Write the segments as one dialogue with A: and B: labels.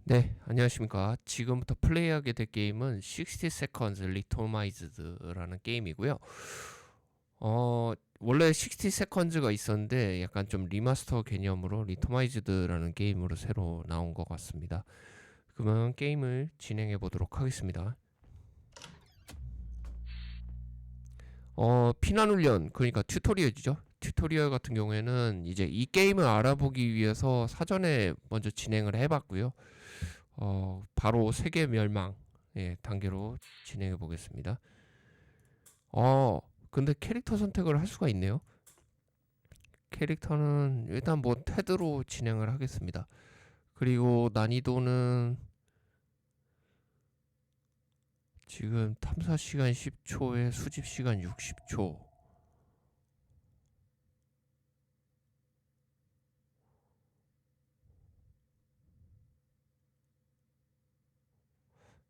A: 네, 안녕하십니까. 지금부터 플레이하게 될 게임은 60 Seconds Randomized라는 게임이고요. 원래 60 Seconds가 있었는데 약간 좀 리마스터 개념으로 Randomized라는 게임으로 새로 나온 것 같습니다. 그러면 게임을 진행해 보도록 하겠습니다. 피난 훈련, 그러니까 튜토리얼이죠. 튜토리얼 같은 경우에는 이제 이 게임을 알아보기 위해서 사전에 먼저 진행을 해봤고요. 바로 세계 멸망 단계로 진행해 보겠습니다. 근데 캐릭터 선택을 할 수가 있네요. 캐릭터는 일단 뭐 테드로 진행을 하겠습니다. 그리고 난이도는 지금 탐사 시간 10초에 수집 시간 60초.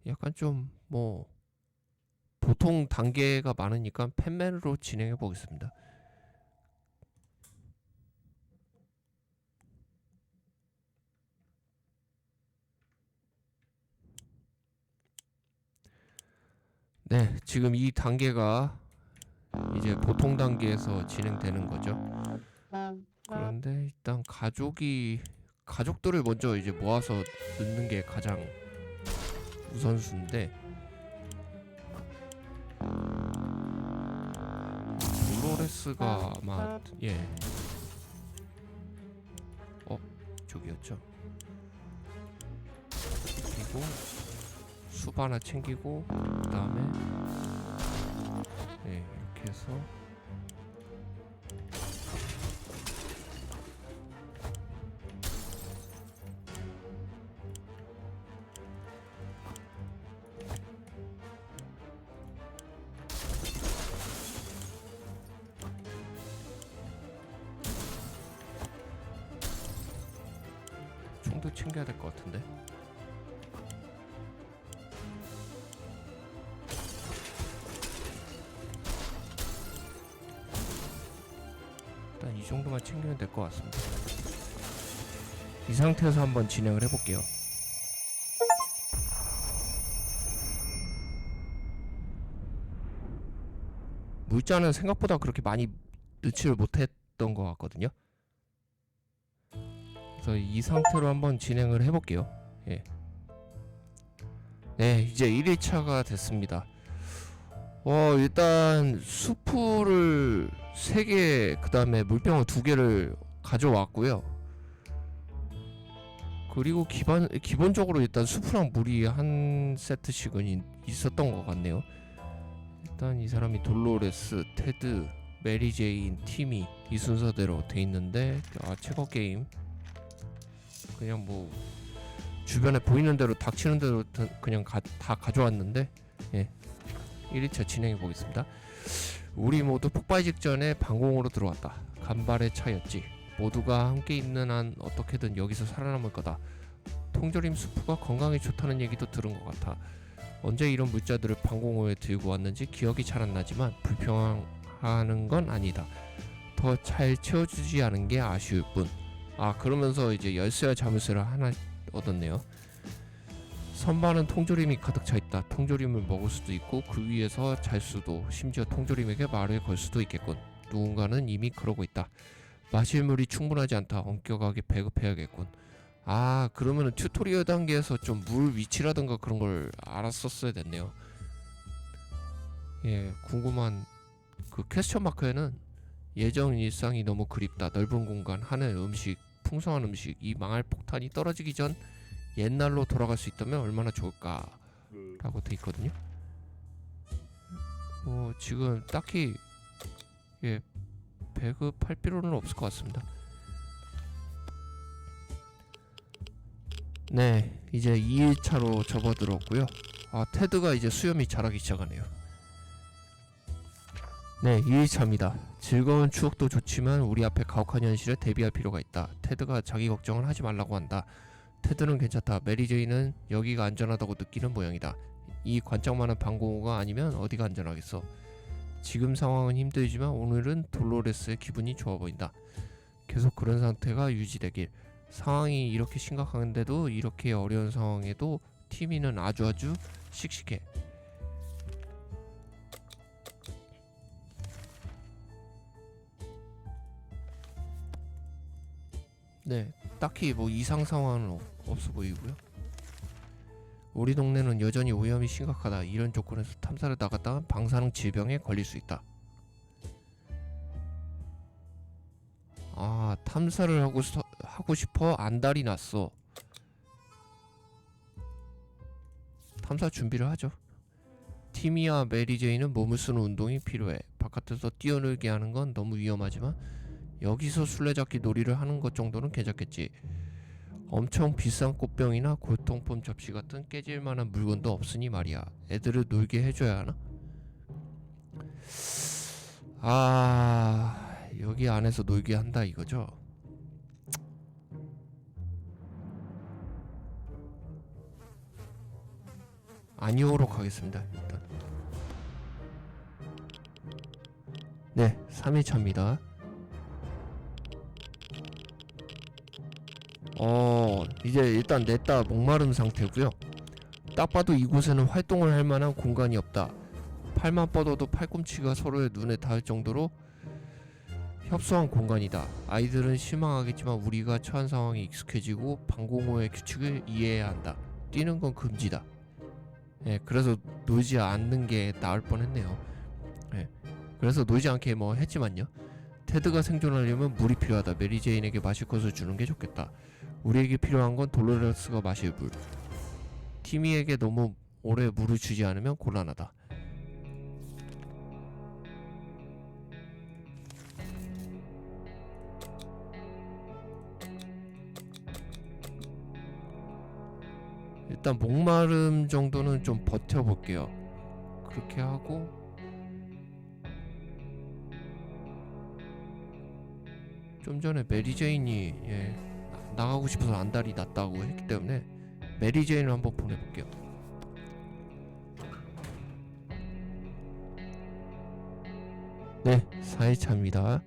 A: 약간 좀 뭐 보통 단계가 많으니까 펜맨으로 진행해 보겠습니다. 네, 지금 이 단계가 이제 보통 단계에서 진행되는 거죠. 그런데 일단 가족들을 먼저 이제 모아서 넣는 게 가장 우선순인데, 돌로레스가 아마 저기였죠. 그리고 숲 하나 챙기고 그 다음에 이렇게 해서 총도 챙겨야 될 것 같은데. 일단 이 정도만 챙기면 될 것 같습니다. 이 상태에서 한번 진행을 해볼게요. 물자는 생각보다 그렇게 많이 넣지를 못했던 것 같거든요. 그래서 이 상태로 한번 진행을 해볼게요. 네, 이제 1일차가 됐습니다. 일단 수프를 3개, 그 다음에 물병을 2개를 가져왔고요. 그리고 기본적으로 일단 수프랑 물이 한 세트씩은 있었던 것 같네요. 일단 이 사람이 돌로레스, 테드, 메리제인, 티미 이 순서대로 돼 있는데, 체거 게임 그냥 뭐 주변에 보이는 대로 닥치는 대로 그냥 다 가져왔는데, 1일차 진행해 보겠습니다. 우리 모두 폭발 직전에 방공으로 들어왔다. 간발의 차였지. 모두가 함께 있는 한 어떻게든 여기서 살아남을 거다. 통조림 수프가 건강에 좋다는 얘기도 들은 것 같아. 언제 이런 물자들을 방공호에 들고 왔는지 기억이 잘 안 나지만 불평하는 건 아니다. 더 잘 채워주지 않은 게 아쉬울 뿐. 그러면서 이제 열쇠와 자물쇠를 하나 얻었네요. 선반은 통조림이 가득 차 있다. 통조림을 먹을 수도 있고 그 위에서 잘 수도, 심지어 통조림에게 말을 걸 수도 있겠군. 누군가는 이미 그러고 있다. 마실 물이 충분하지 않다. 엄격하게 배급해야겠군. 그러면은 튜토리얼 단계에서 좀 물 위치라든가 그런 걸 알았었어야 됐네요. 궁금한 그 퀘스천 마크에는 예전 일상이 너무 그립다. 넓은 공간, 하늘, 음식, 풍성한 음식, 이 망할 폭탄이 떨어지기 전 옛날로 돌아갈 수 있다면 얼마나 좋을까 라고 돼 있거든요. 지금 딱히 배급할 필요는 없을 것 같습니다. 네, 이제 2일차로 접어들었고요. 테드가 이제 수염이 자라기 시작하네요. 네, 2일차입니다. 즐거운 추억도 좋지만 우리 앞에 가혹한 현실에 대비할 필요가 있다. 테드가 자기 걱정을 하지 말라고 한다. 테드는 괜찮다. 메리제이는 여기가 안전하다고 느끼는 모양이다. 이 관짝 많은 방공호가 아니면 어디가 안전하겠어. 지금 상황은 힘들지만 오늘은 돌로레스의 기분이 좋아 보인다. 계속 그런 상태가 유지되길. 상황이 이렇게 심각한데도 이렇게 어려운 상황에도 티미는 아주 씩씩해. 네, 딱히 뭐 이상 상황은 없어 보이고요. 우리 동네는 여전히 오염이 심각하다. 이런 조건에서 탐사를 나갔다가 방사능 질병에 걸릴 수 있다. 아, 탐사를 하고 싶어 안달이 났어. 탐사 준비를 하죠. 티미와 메리제이는 몸을 쓰는 운동이 필요해. 바깥에서 뛰어놀게 하는 건 너무 위험하지만 여기서 술래잡기 놀이를 하는 것 정도는 괜찮겠지. 엄청 비싼 꽃병이나 골동품 접시 같은 깨질만한 물건도 없으니 말이야. 애들을 놀게 해줘야 하나? 아, 여기 안에서 놀게 한다 이거죠? 아니오로 가겠습니다. 일단 네, 3일차입니다. 이제 일단 냈다 목마른 상태고요. 딱 봐도 이곳에는 활동을 할 만한 공간이 없다. 팔만 뻗어도 팔꿈치가 서로의 눈에 닿을 정도로 협소한 공간이다. 아이들은 실망하겠지만 우리가 처한 상황에 익숙해지고 방공호의 규칙을 이해해야 한다. 뛰는 건 금지다. 예, 그래서 놀지 않는 게 나을 뻔했네요. 예, 그래서 놀지 않게 뭐 했지만요. 테드가 생존하려면 물이 필요하다. 메리제인에게 마실 것을 주는 게 좋겠다. 우리에게 필요한 건 돌로레스가 마실 물. 티미에게 너무 오래 물을 주지 않으면 곤란하다. 일단 목마름 정도는 좀 버텨볼게요. 그렇게 하고 좀 전에 메리제인이 나가고 싶어서 안달이 났다고 했기 때문에 메리제인을 한번 보내볼게요. 네, 4일차입니다.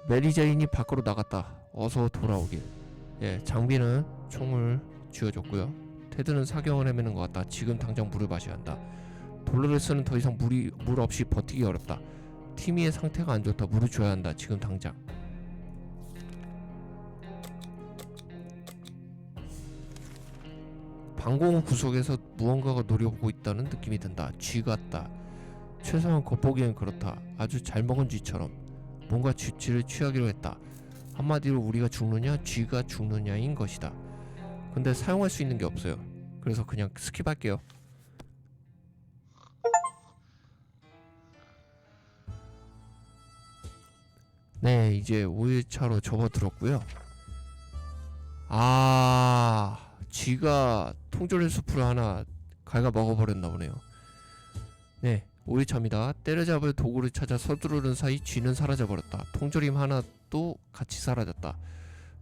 A: 메리제인이 밖으로 나갔다. 어서 돌아오길. 장비는 총을 쥐어줬고요. 테드는 사경을 헤매는 것 같다. 지금 당장 물을 마셔야 한다. 돌로레스는 더 이상 물 없이 버티기 어렵다. 티미의 상태가 안 좋다. 물을 줘야 한다. 지금 당장. 방공호 구석에서 무언가가 노려보고 있다는 느낌이 든다. 쥐 같다. 최소한 겉보기엔 그렇다. 아주 잘 먹은 쥐처럼. 뭔가 조치를 취하기로 했다. 한마디로 우리가 죽느냐 쥐가 죽느냐인 것이다. 근데 사용할 수 있는 게 없어요. 그래서 그냥 스킵할게요. 네, 이제 5일차로 접어들었고요. 쥐가 통조림 수프를 하나 갉아 먹어버렸나 보네요. 네, 5일차입니다. 때려잡을 도구를 찾아 서두르는 사이 쥐는 사라져버렸다. 통조림 하나도 같이 사라졌다.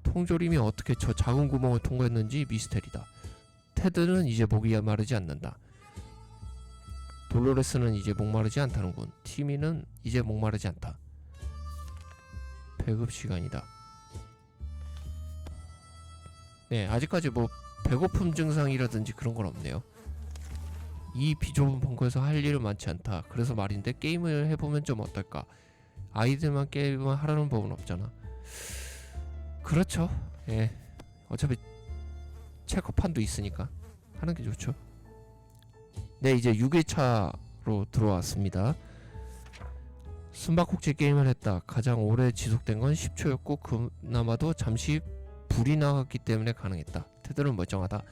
A: 통조림이 어떻게 저 작은 구멍을 통과했는지 미스테리다. 테드는 이제 목이 마르지 않는다. 돌로레스는 이제 목마르지 않다는군. 티미는 이제 목마르지 않다. 배급 시간이다. 네, 아직까지 뭐 배고픔 증상이라든지 그런 건 없네요. 이 비좁은 벙커에서 할 일은 많지 않다. 그래서 말인데 게임을 해보면 좀 어떨까? 아이들만 게임을 하라는 법은 없잖아. 그렇죠. 어차피 체크판도 있으니까 하는 게 좋죠. 네, 이제 6일차로 들어왔습니다. 숨바꼭질 게임을 했다. 가장 오래 지속된 건 10초였고 그나마도 잠시 불이 나갔기 때문에 가능했다. 테드는 멀쩡하다.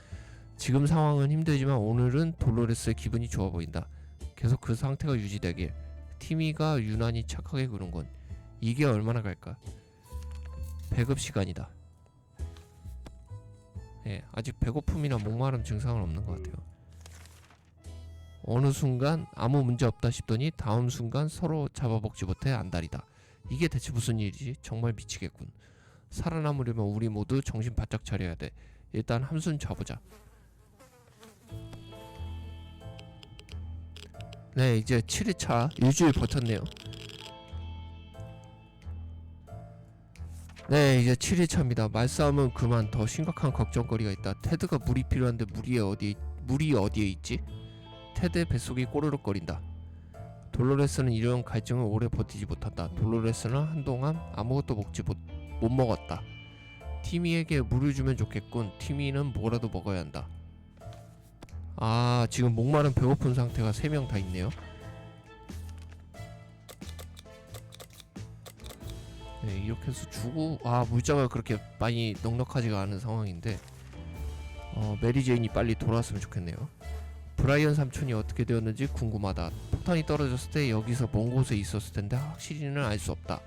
A: 지금 상황은 힘들지만 오늘은 돌로레스의 기분이 좋아 보인다. 계속 그 상태가 유지되길. 티미가 유난히 착하게 구는군. 이게 얼마나 갈까? 배급 시간이다. 아직 배고픔이나 목마름 증상은 없는 것 같아요. 어느 순간 아무 문제 없다 싶더니 다음 순간 서로 잡아먹지 못해 안달이다. 이게 대체 무슨 일이지? 정말 미치겠군. 살아남으려면 우리 모두 정신 바짝 차려야 돼. 일단 한숨 자보자. 네, 이제 7일차 일주일 버텼네요. 네, 이제 7일차입니다. 말싸움은 그만. 더 심각한 걱정거리가 있다. 테드가 물이 필요한데 물이 어디에 있지? 테드의 뱃속이 꼬르륵거린다. 돌로레스는 이런 갈증을 오래 버티지 못한다. 돌로레스는 한동안 아무것도 못 먹었다. 티미에게 물을 주면 좋겠군. 티미는 뭐라도 먹어야 한다. 아, 지금 목마른 배고픈 상태가 3명 다 있네요. 네, 이렇게 해서 주고, 물자가 그렇게 많이 넉넉하지가 않은 상황인데 메리 제인이 빨리 돌아왔으면 좋겠네요. 브라이언 삼촌이 어떻게 되었는지 궁금하다. 폭탄이 떨어졌을 때 여기서 먼 곳에 있었을 텐데 확실히는 알 수 없다.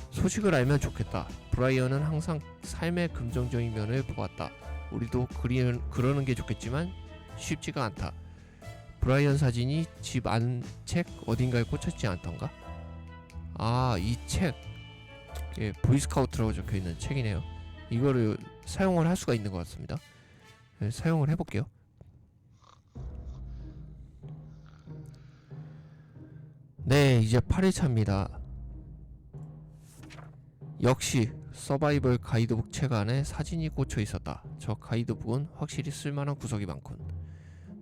A: 소식을 알면 좋겠다. 브라이언은 항상 삶의 긍정적인 면을 보았다. 우리도 그러는 게 좋겠지만 쉽지가 않다. 브라이언 사진이 집 안 책 어딘가에 꽂혔지 않던가? 아, 이 책, 보이스카우트라고 적혀있는 책이네요. 이거를 사용을 할 수가 있는 것 같습니다. 네, 사용을 해볼게요. 네, 이제 8일차입니다. 역시 서바이벌 가이드북 책 안에 사진이 꽂혀 있었다. 저 가이드북은 확실히 쓸만한 구석이 많군.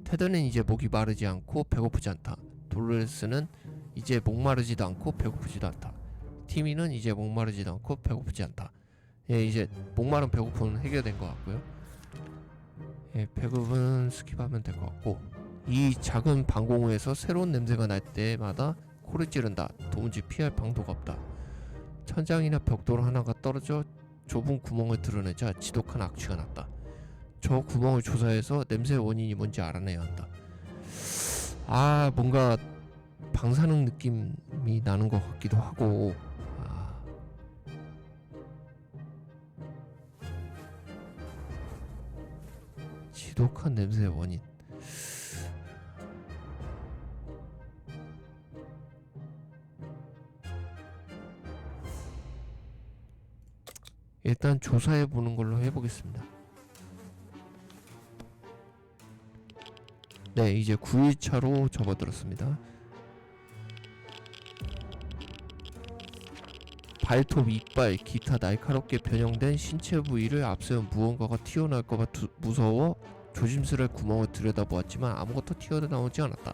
A: 테드는 이제 목이 마르지 않고 배고프지 않다. 돌로레스는 이제 목마르지도 않고 배고프지도 않다. 티미는 이제 목마르지도 않고 배고프지 않다. 예, 이제 목마른 배고픔은 해결된 것 같고요. 예, 배고픔은 스킵하면 될 것 같고, 이 작은 방공호에서 새로운 냄새가 날 때마다 코를 찌른다. 도무지 피할 방도가 없다. 천장이나 벽돌 하나가 떨어져 좁은 구멍을 드러내자 지독한 악취가 났다. 저 구멍을 조사해서 냄새의 원인이 뭔지 알아내야 한다. 아, 뭔가 방사능 느낌이 나는 것 같기도 하고. 지독한 냄새의 원인. 일단 조사해 보는 걸로 해보겠습니다. 네, 이제 9일차로 접어들었습니다. 발톱, 이빨, 기타 날카롭게 변형된 신체 부위를 앞세운 무언가가 튀어나올까봐 무서워 조심스레 구멍을 들여다보았지만 아무것도 튀어나오지 않았다.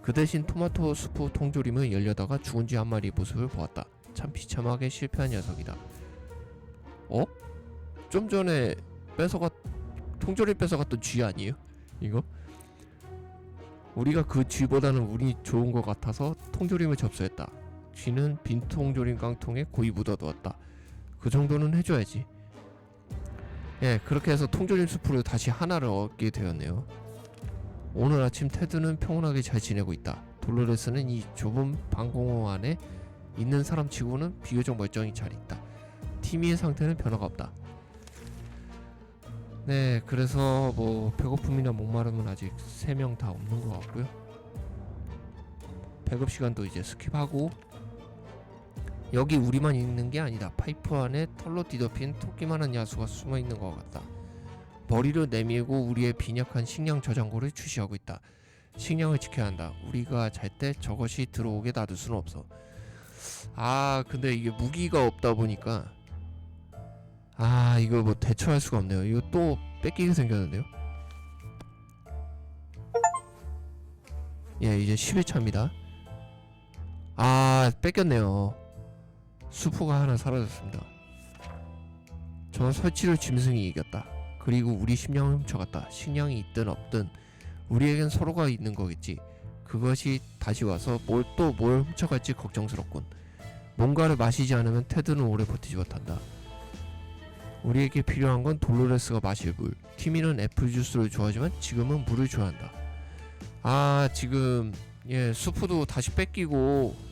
A: 그 대신 토마토 수프 통조림을 열려다가 죽은 쥐 한 마리의 모습을 보았다. 참 비참하게 실패한 녀석이다. 좀 전에 통조림 뺏어갔던 쥐 아니에요? 이거? 우리가 그 쥐보다는 운이 좋은 것 같아서 통조림을 접수했다. 쥐는 빈 통조림 깡통에 고이 묻어두었다. 그 정도는 해줘야지. 예, 그렇게 해서 통조림 수프를 다시 하나를 얻게 되었네요. 오늘 아침 테드는 평온하게 잘 지내고 있다. 돌로레스는 이 좁은 방공호 안에 있는 사람치고는 비교적 멀쩡히 잘 있다. 티미의 상태는 변화가 없다. 네, 그래서 뭐 배고픔이나 목마름은 아직 3명 다 없는 것 같고요. 배급 시간도 이제 스킵하고, 여기 우리만 있는 게 아니다. 파이프 안에 털로 뒤덮인 토끼만한 야수가 숨어있는 것 같다. 머리를 내밀고 우리의 빈약한 식량 저장고를 주시하고 있다. 식량을 지켜야 한다. 우리가 잘 때 저것이 들어오게 놔둘 수는 없어. 근데 이게 무기가 없다 보니까 이거 뭐 대처할 수가 없네요. 이거 또 뺏기게 생겼는데요. 예, 이제 11차입니다. 뺏겼네요. 수프가 하나 사라졌습니다. 저 설치를 짐승이 이겼다. 그리고 우리 식량을 훔쳐갔다. 식량이 있든 없든 우리에겐 서로가 있는 거겠지. 그것이 다시 와서 뭘 훔쳐갈지 걱정스럽군. 뭔가를 마시지 않으면 테드는 오래 버티지 못한다. 우리에게 필요한 건 돌로레스가 마실 물. 티미는 애플 주스를 좋아하지만 지금은 물을 좋아한다. 지금 수프도 다시 뺏기고,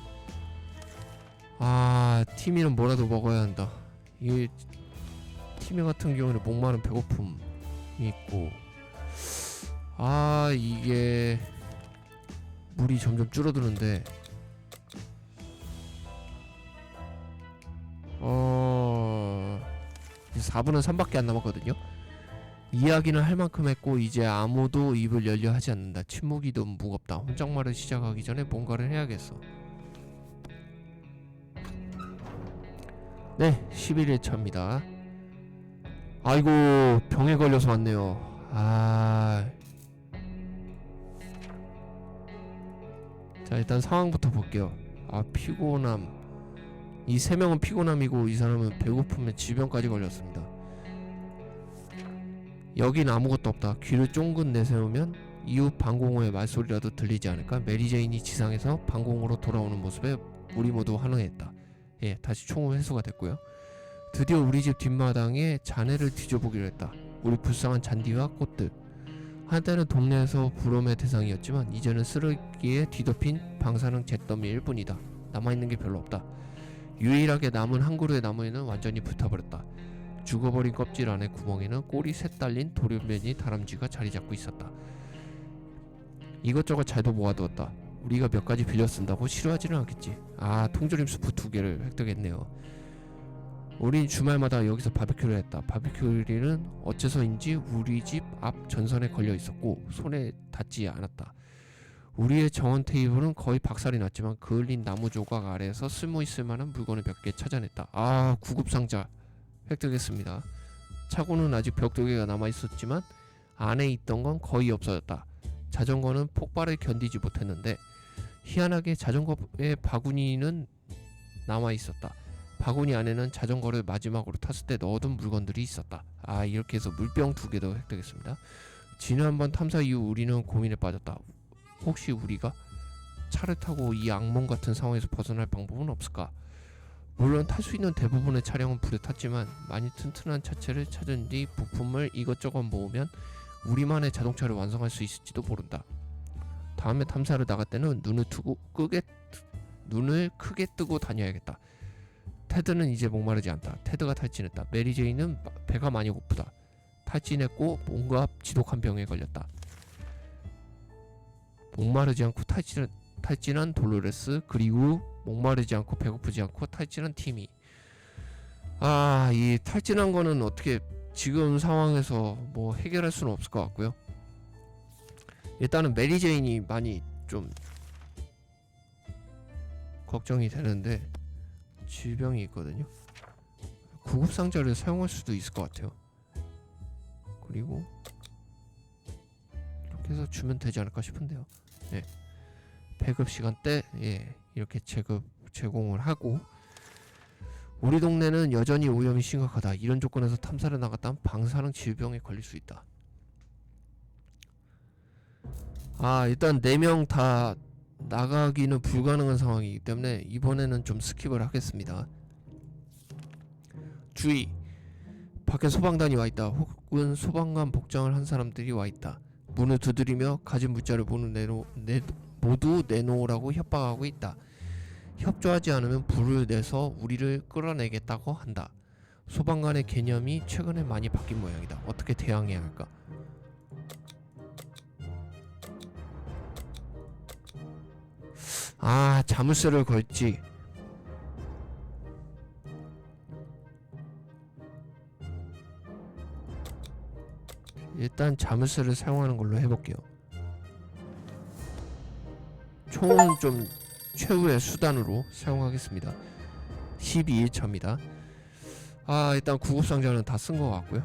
A: 티미는 뭐라도 먹어야 한다. 이게 티미 같은 경우는 목마른 배고픔이 있고, 이게 물이 점점 줄어드는데, 4분은 3밖에 안 남았거든요. 이야기는 할 만큼 했고 이제 아무도 입을 열려 하지 않는다. 침묵이 너무 무겁다. 혼잣말을 시작하기 전에 뭔가를 해야겠어. 네, 11일차입니다. 아이고, 병에 걸려서 왔네요. 자, 일단 상황부터 볼게요. 피곤함. 이 3명은 피곤함이고 이 사람은 배고픔에 질병까지 걸렸습니다. 여긴 아무것도 없다. 귀를 쫑긋 내세우면 이웃 방공호의 말소리라도 들리지 않을까? 메리제인이 지상에서 방공호로 돌아오는 모습에 우리 모두 환호했다. 예, 다시 총은 회수가 됐고요. 드디어 우리 집 뒷마당에 잔해를 뒤져보기로 했다. 우리 불쌍한 잔디와 꽃들. 한때는 동네에서 부러움의 대상이었지만 이제는 쓰레기에 뒤덮인 방사능 잿더미일 뿐이다. 남아있는 게 별로 없다. 유일하게 남은 한 그루의 나무에는 완전히 불타버렸다. 죽어버린 껍질 안에 구멍에는 꼬리 셋 달린 돌연변이 다람쥐가 자리잡고 있었다. 이것저것 잘도 모아두었다. 우리가 몇 가지 빌려 쓴다고 싫어하지는 않겠지. 통조림 수프 2개를 획득했네요. 우린 주말마다 여기서 바비큐를 했다. 바비큐리는 어째서인지 우리 집 앞 전선에 걸려 있었고 손에 닿지 않았다. 우리의 정원 테이블은 거의 박살이 났지만 그을린 나무 조각 아래에서 쓸모 있을 만한 물건을 몇 개 찾아냈다. 구급상자 획득했습니다. 차고는 아직 벽 2개가 남아 있었지만 안에 있던 건 거의 없어졌다. 자전거는 폭발을 견디지 못했는데 희한하게 자전거의 바구니는 남아 있었다. 바구니 안에는 자전거를 마지막으로 탔을 때 넣어둔 물건들이 있었다. 이렇게 해서 물병 2개도 획득했습니다. 지난번 탐사 이후 우리는 고민에 빠졌다. 혹시 우리가 차를 타고 이 악몽 같은 상황에서 벗어날 방법은 없을까? 물론 탈 수 있는 대부분의 차량은 불에 탔지만 많이 튼튼한 차체를 찾은 뒤 부품을 이것저것 모으면 우리만의 자동차를 완성할 수 있을지도 모른다. 다음에 탐사를 나갈 때는 눈을 크게 뜨고 다녀야겠다. 테드는 이제 목마르지 않다. 테드가 탈진했다. 메리제이는 배가 많이 고프다. 탈진했고 뭔가 지독한 병에 걸렸다. 목마르지 않고 탈진한 돌로레스, 그리고 목마르지 않고 배고프지 않고 탈진한 티미. 이 탈진한 거는 어떻게 지금 상황에서 뭐 해결할 수는 없을 것 같고요. 일단은 메리제인이 많이 좀 걱정이 되는데 질병이 있거든요. 구급상자를 사용할 수도 있을 것 같아요. 그리고 이렇게 해서 주면 되지 않을까 싶은데요. 네. 배급 시간대 이렇게 제공을 하고, 우리 동네는 여전히 오염이 심각하다. 이런 조건에서 탐사를 나갔다면 방사능 질병에 걸릴 수 있다. 일단 4명 다 나가기는 불가능한 상황이기 때문에 이번에는 좀 스킵을 하겠습니다. 주의! 밖에 소방단이 와있다. 혹은 소방관 복장을 한 사람들이 와있다. 문을 두드리며 가진 물자를 모두 내놓으라고 협박하고 있다. 협조하지 않으면 불을 내서 우리를 끌어내겠다고 한다. 소방관의 개념이 최근에 많이 바뀐 모양이다. 어떻게 대항해야 할까? 자물쇠를 걸지. 일단 자물쇠를 사용하는 걸로 해볼게요. 총은 좀 최후의 수단으로 사용하겠습니다. 12일차입니다. 일단 구급상자는 다 쓴 것 같고요.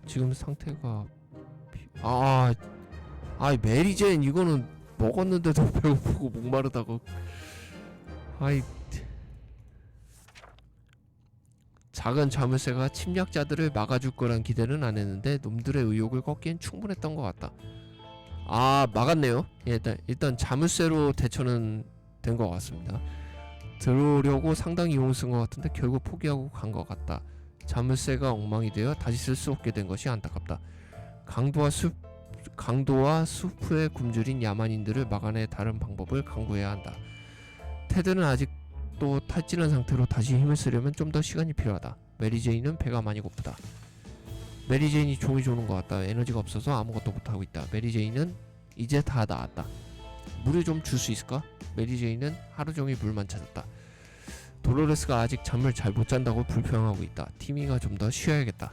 A: 지금 상태가 메리제인 이거는 먹었는데도 배고프고 목마르다고. 작은 자물쇠가 침략자들을 막아줄 거란 기대는 안 했는데 놈들의 의욕을 꺾기엔 충분했던 것 같다. 막았네요. 일단 자물쇠로 대처는 된 것 같습니다. 들어오려고 상당히 용을 쓴 것 같은데 결국 포기하고 간 것 같다. 자물쇠가 엉망이 되어 다시 쓸 수 없게 된 것이 안타깝다. 강도와 수프에 굶주린 야만인들을 막아내 다른 방법을 강구해야 한다. 테드는 아직도 탈진한 상태로 다시 힘을 쓰려면 좀 더 시간이 필요하다. 메리제인은 배가 많이 고프다. 메리제인이 종이 조는 것 같다. 에너지가 없어서 아무것도 못하고 있다. 메리제인은 이제 다 나았다. 물을 좀 줄 수 있을까? 메리제인은 하루종일 물만 찾았다. 돌로레스가 아직 잠을 잘 못 잔다고 불평하고 있다. 티미가 좀 더 쉬어야겠다.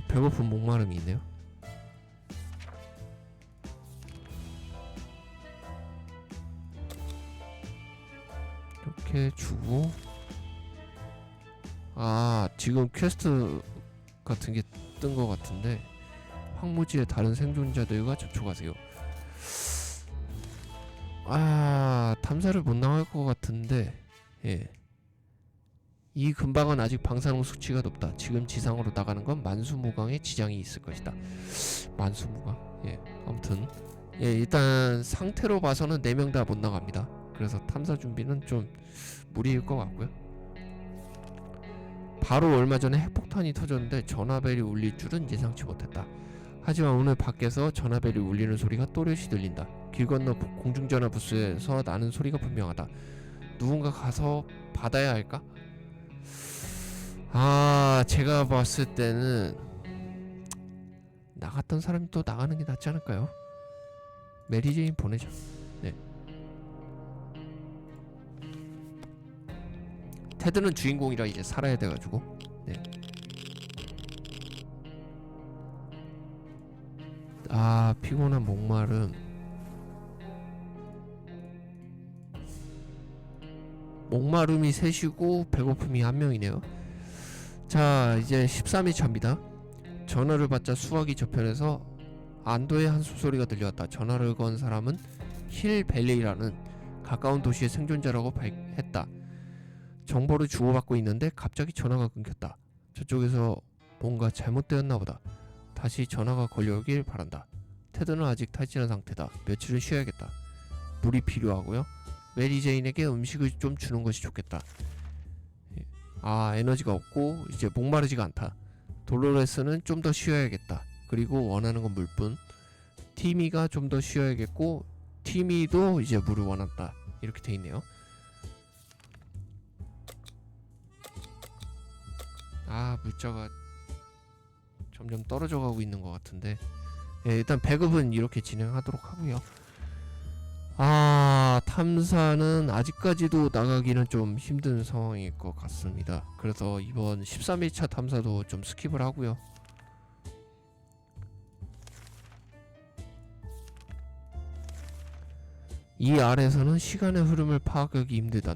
A: 배고픈 목마름이 있네요. 이렇게 주고, 아 지금 퀘스트 같은 게 뜬 것 같은데, 황무지의 다른 생존자들과 접촉하세요. 아 탐사를 못 나갈 것 같은데, 예. 이 근방은 아직 방사능 수치가 높다. 지금 지상으로 나가는 건 만수무강에 지장이 있을 것이다. 만수무강. 예. 아무튼 예, 일단 상태로 봐서는 4명 다 못 나갑니다. 그래서 탐사 준비는 좀 무리일 것 같고요. 바로 얼마 전에 핵폭탄이 터졌는데 전화벨이 울릴 줄은 예상치 못했다. 하지만 오늘 밖에서 전화벨이 울리는 소리가 또렷이 들린다. 길 건너 공중전화 부스에서 나는 소리가 분명하다. 누군가 가서 받아야 할까? 아 제가 봤을 때는 나갔던 사람이 또 나가는 게 낫지 않을까요? 메리제인 보내자. 네. 테드는 주인공이라 이제 살아야 돼가지고. 네. 아 피곤한 목마름. 목마름이 셋이고 배고픔이 1명이네요. 자 이제 13일차입니다. 전화를 받자 수화기 저편에서 안도의 한숨소리가 들려왔다. 전화를 건 사람은 힐밸리라는 가까운 도시의 생존자라고 했다. 정보를 주고받고 있는데 갑자기 전화가 끊겼다. 저쪽에서 뭔가 잘못되었나 보다. 다시 전화가 걸려오길 바란다. 테드는 아직 탈진한 상태다. 며칠은 쉬어야겠다. 물이 필요하고요. 메리제인에게 음식을 좀 주는 것이 좋겠다. 아 에너지가 없고 이제 목마르지가 않다. 돌로레스는 좀 더 쉬어야겠다. 그리고 원하는 건 물뿐. 티미가 좀 더 쉬어야겠고 티미도 이제 물을 원한다. 이렇게 돼 있네요. 아 물자가 점점 떨어져 가고 있는 것 같은데, 예, 일단 배급은 이렇게 진행하도록 하고요. 아 탐사는 아직까지도 나가기는 좀 힘든 상황일 것 같습니다. 그래서 이번 13일차 탐사도 좀 스킵을 하고요. 이 아래에서는 시간의 흐름을 파악하기 힘들다.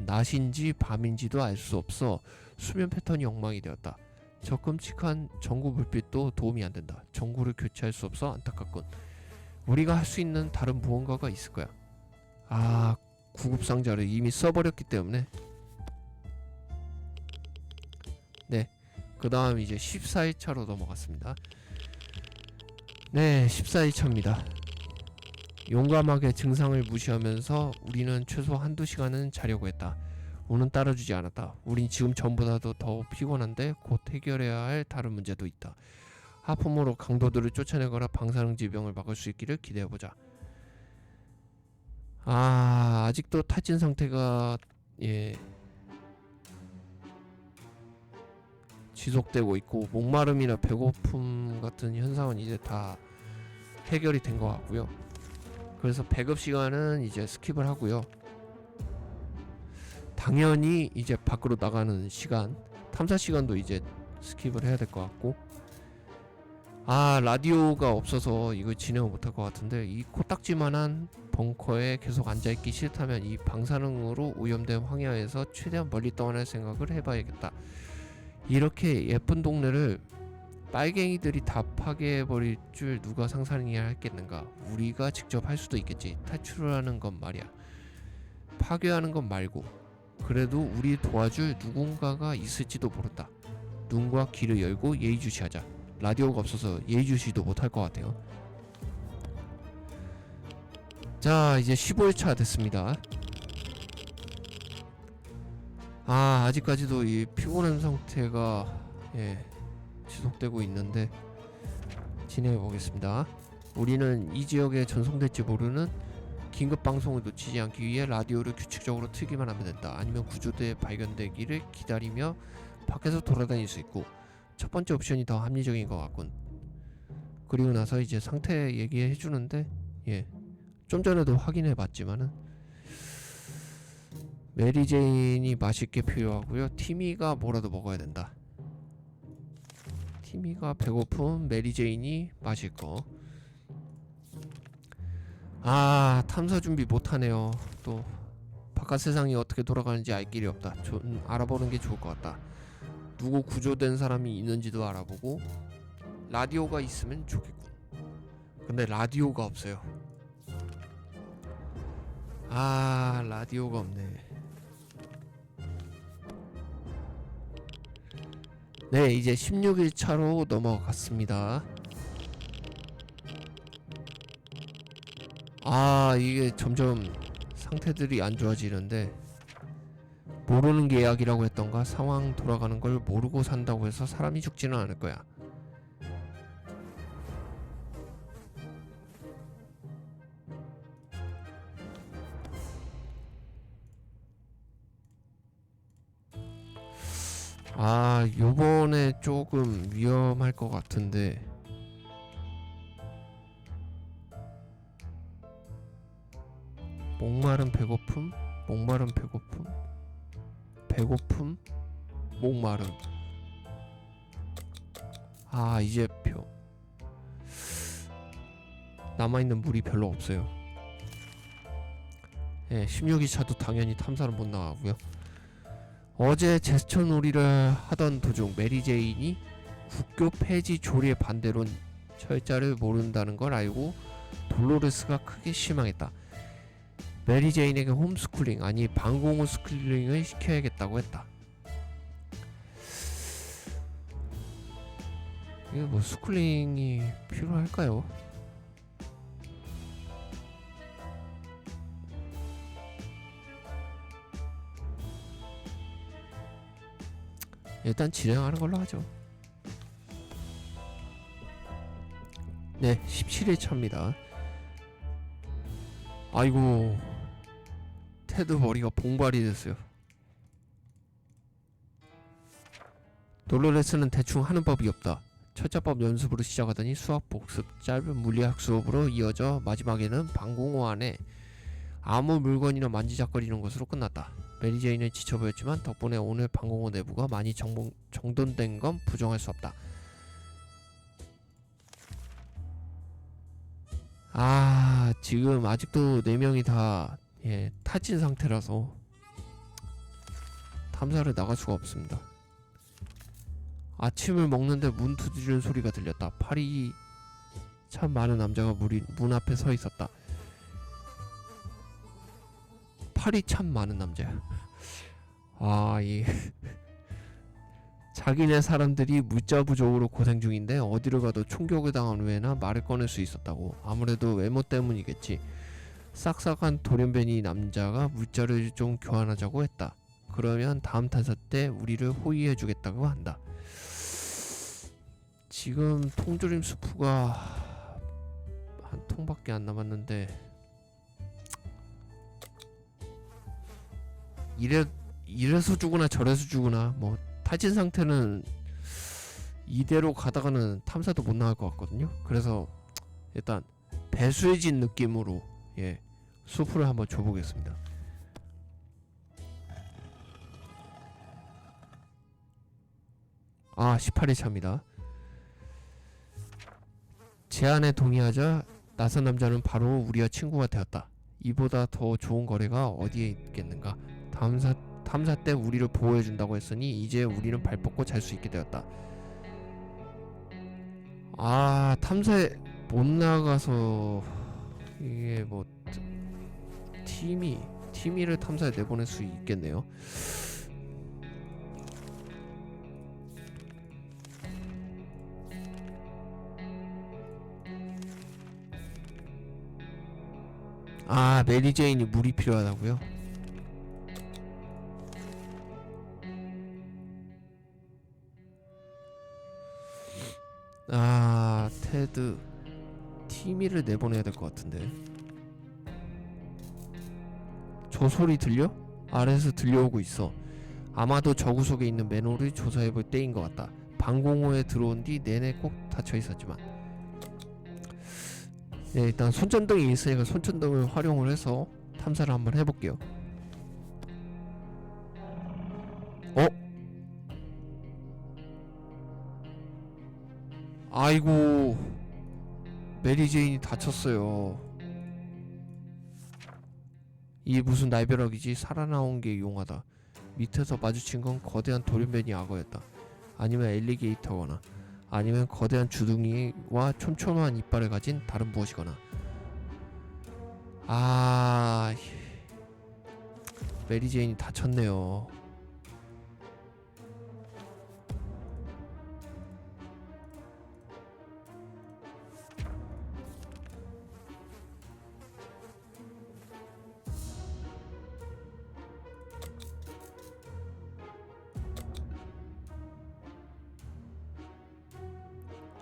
A: 낮인지 밤인지도 알 수 없어 수면 패턴이 엉망이 되었다. 저 끔찍한 전구 불빛도 도움이 안 된다. 전구를 교체할 수 없어 안타깝군. 우리가 할 수 있는 다른 무언가가 있을 거야. 아 구급상자를 이미 써버렸기 때문에. 네, 그 다음 이제 14일차로 넘어갔습니다. 네, 14일차입니다. 용감하게 증상을 무시하면서 우리는 최소 1~2시간은 자려고 했다. 우는 따라주지 않았다. 우린 지금 전보다도 더 피곤한데 곧 해결해야 할 다른 문제도 있다. 하품으로 강도들을 쫓아내거나 방사능 질병을 막을 수 있기를 기대해보자. 아 아직도 탈진 상태가 예 지속되고 있고 목마름이나 배고픔 같은 현상은 이제 다 해결이 된 것 같고요. 그래서 배급 시간은 이제 스킵을 하고요. 당연히 이제 밖으로 나가는 시간, 탐사 시간도 이제 스킵을 해야 될 것 같고. 아 라디오가 없어서 이거 진행을 못할 것 같은데, 이 코딱지만한 벙커에 계속 앉아있기 싫다면 이 방사능으로 오염된 황야에서 최대한 멀리 떠날 생각을 해봐야겠다. 이렇게 예쁜 동네를 빨갱이들이 다 파괴해버릴 줄 누가 상상이야 했겠는가. 우리가 직접 할 수도 있겠지. 탈출하는 건 말이야. 파괴하는 건 말고 그래도 우리 도와줄 누군가가 있을지도 모른다. 눈과 귀를 열고 예의주시하자. 라디오가 없어서 예의주시도 못할 것 같아요. 자 이제 15일차 됐습니다. 아 아직까지도 이 피곤한 상태가 지속되고 있는데 진행해 보겠습니다. 우리는 이 지역에 전송될지 모르는 긴급 방송을 놓치지 않기 위해 라디오를 규칙적으로 틀기만 하면 된다. 아니면 구조대 발견되기를 기다리며 밖에서 돌아다닐 수 있고, 첫 번째 옵션이 더 합리적인 것 같군. 그리고 나서 이제 상태 얘기해 주는데, 좀 전에도 확인해 봤지만은 메리제인이 맛있게 필요하고요. 티미가 뭐라도 먹어야 된다. 티미가 배고픔, 메리제인이 마실 거. 아 탐사 준비 못하네요. 또 바깥 세상이 어떻게 돌아가는지 알 길이 없다. 좀 알아보는 게 좋을 것 같다. 누구 구조된 사람이 있는지도 알아보고 라디오가 있으면 좋겠군. 근데 라디오가 없어요. 아, 라디오가 없네. 네, 이제 16일차로 넘어갔습니다. 아, 이게 점점 상태들이 안 좋아지는데, 모르는 게 예약이라고 했던가? 상황 돌아가는 걸 모르고 산다고 해서 사람이 죽지는 않을 거야. 아, 요번에 조금 위험할 것 같은데. 목마른 배고픔? 목마른 배고픔? 배고픔? 목마름. 아, 이제 남아있는 물이 별로 없어요. 예, 16일차도 당연히 탐사는 못 나가고요. 어제 제스처 놀이를 하던 도중 메리제인이 국교 폐지 조리의 반대론 철자를 모른다는 걸 알고 돌로레스가 크게 실망했다. 메리제인에게 홈스쿨링 아니 방공호 스쿨링을 시켜야겠다고 했다. 이게 뭐 스쿨링이 필요할까요? 일단 진행하는 걸로 하죠. 네, 17일 차입니다. 아이고, 테드 머리가 봉발이 됐어요. 돌로레스는 대충 하는 법이 없다. 철자법 연습으로 시작하더니 수학 복습, 짧은 물리학 수업으로 이어져 마지막에는 방공호 안에 아무 물건이나 만지작거리는 것으로 끝났다. 메리제인은 지쳐 보였지만 덕분에 오늘 방공호 내부가 많이 정돈된 건 부정할 수 없다. 아, 지금 아직도 4명이 다 타진 상태라서 탐사를 나갈 수가 없습니다. 아침을 먹는데 문 두드리는 소리가 들렸다. 팔이 참 많은 남자가 문 앞에 서 있었다. 팔이 참 많은 남자야. 아, 자기네 사람들이 물자 부족으로 고생 중인데 어디를 가도 총격을 당한 후에나 말을 꺼낼 수 있었다고. 아무래도 외모 때문이겠지. 싹싹한 돌연변이 남자가 물자를 좀 교환하자고 했다. 그러면 다음 탐사 때 우리를 호위해주겠다고 한다. 지금 통조림 수프가 한 통밖에 안 남았는데 이래서 주구나 저래서 주구나. 뭐 타진 상태는 이대로 가다가는 탐사도 못 나갈 것 같거든요. 그래서 일단 배수해진 느낌으로 수프를 한번 줘보겠습니다. 아, 18일 차입니다. 제안에 동의하자 낯선 남자는 바로 우리와 친구가 되었다. 이보다 더 좋은 거래가 어디에 있겠는가. 탐사 때 우리를 보호해준다고 했으니 이제 우리는 발 뻗고 잘 수 있게 되었다. 아, 탐사에 못 나가서 이게 뭐 티미를 탐사에 내보낼 수 있겠네요. 아, 메리제인이 물이 필요하다고요? 아, 테드 티미를 내보내야 될 것 같은데. 저 소리 들려? 아래에서 들려오고 있어. 아마도 저 구석에 있는 맨홀을 조사해볼 때인 것 같다. 방공호에 들어온 뒤 내내 꼭 닫혀 있었지만. 네, 일단 손전등이 있으니까 손전등을 활용을 해서 탐사를 한번 해볼게요. 아이고, 메리제인이 다쳤어요. 이 무슨 날벼락이지. 살아나온 게 용하다. 밑에서 마주친 건 거대한 돌연변이 악어였다. 아니면 엘리게이터거나 아니면 거대한 주둥이와 촘촘한 이빨을 가진 다른 무엇이거나. 아... 메리제인이 다쳤네요.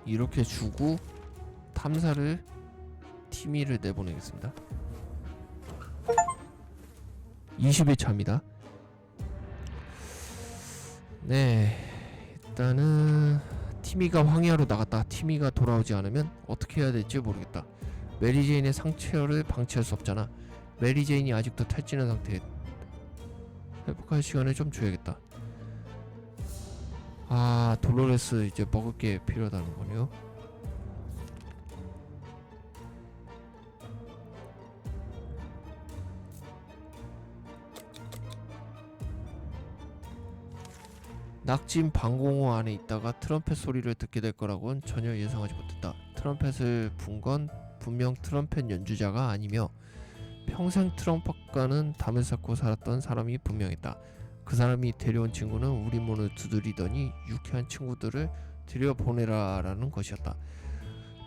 A: 이렇게 주고 탐사를 티미를 내보내겠습니다. 20일차입니다. 네, 일단은 티미가 황야로 나갔다. 티미가 돌아오지 않으면 어떻게 해야 될지 모르겠다. 메리제인의 상처를 방치할 수 없잖아. 메리제인이 아직도 탈진한 상태에 회복할 시간을 좀 줘야겠다. 아, 돌로레스 이제 먹을 게 필요하다는 거네요. 낙진 방공호 안에 있다가 트럼펫 소리를 듣게 될 거라고는 전혀 예상하지 못했다. 트럼펫을 분 건 분명 트럼펫 연주자가 아니며 평생 트럼펫과는 담을 쌓고 살았던 사람이 분명했다. 그 사람이 데려온 친구는 우리 문을 두드리더니 유쾌한 친구들을 들여보내라라는 것이었다.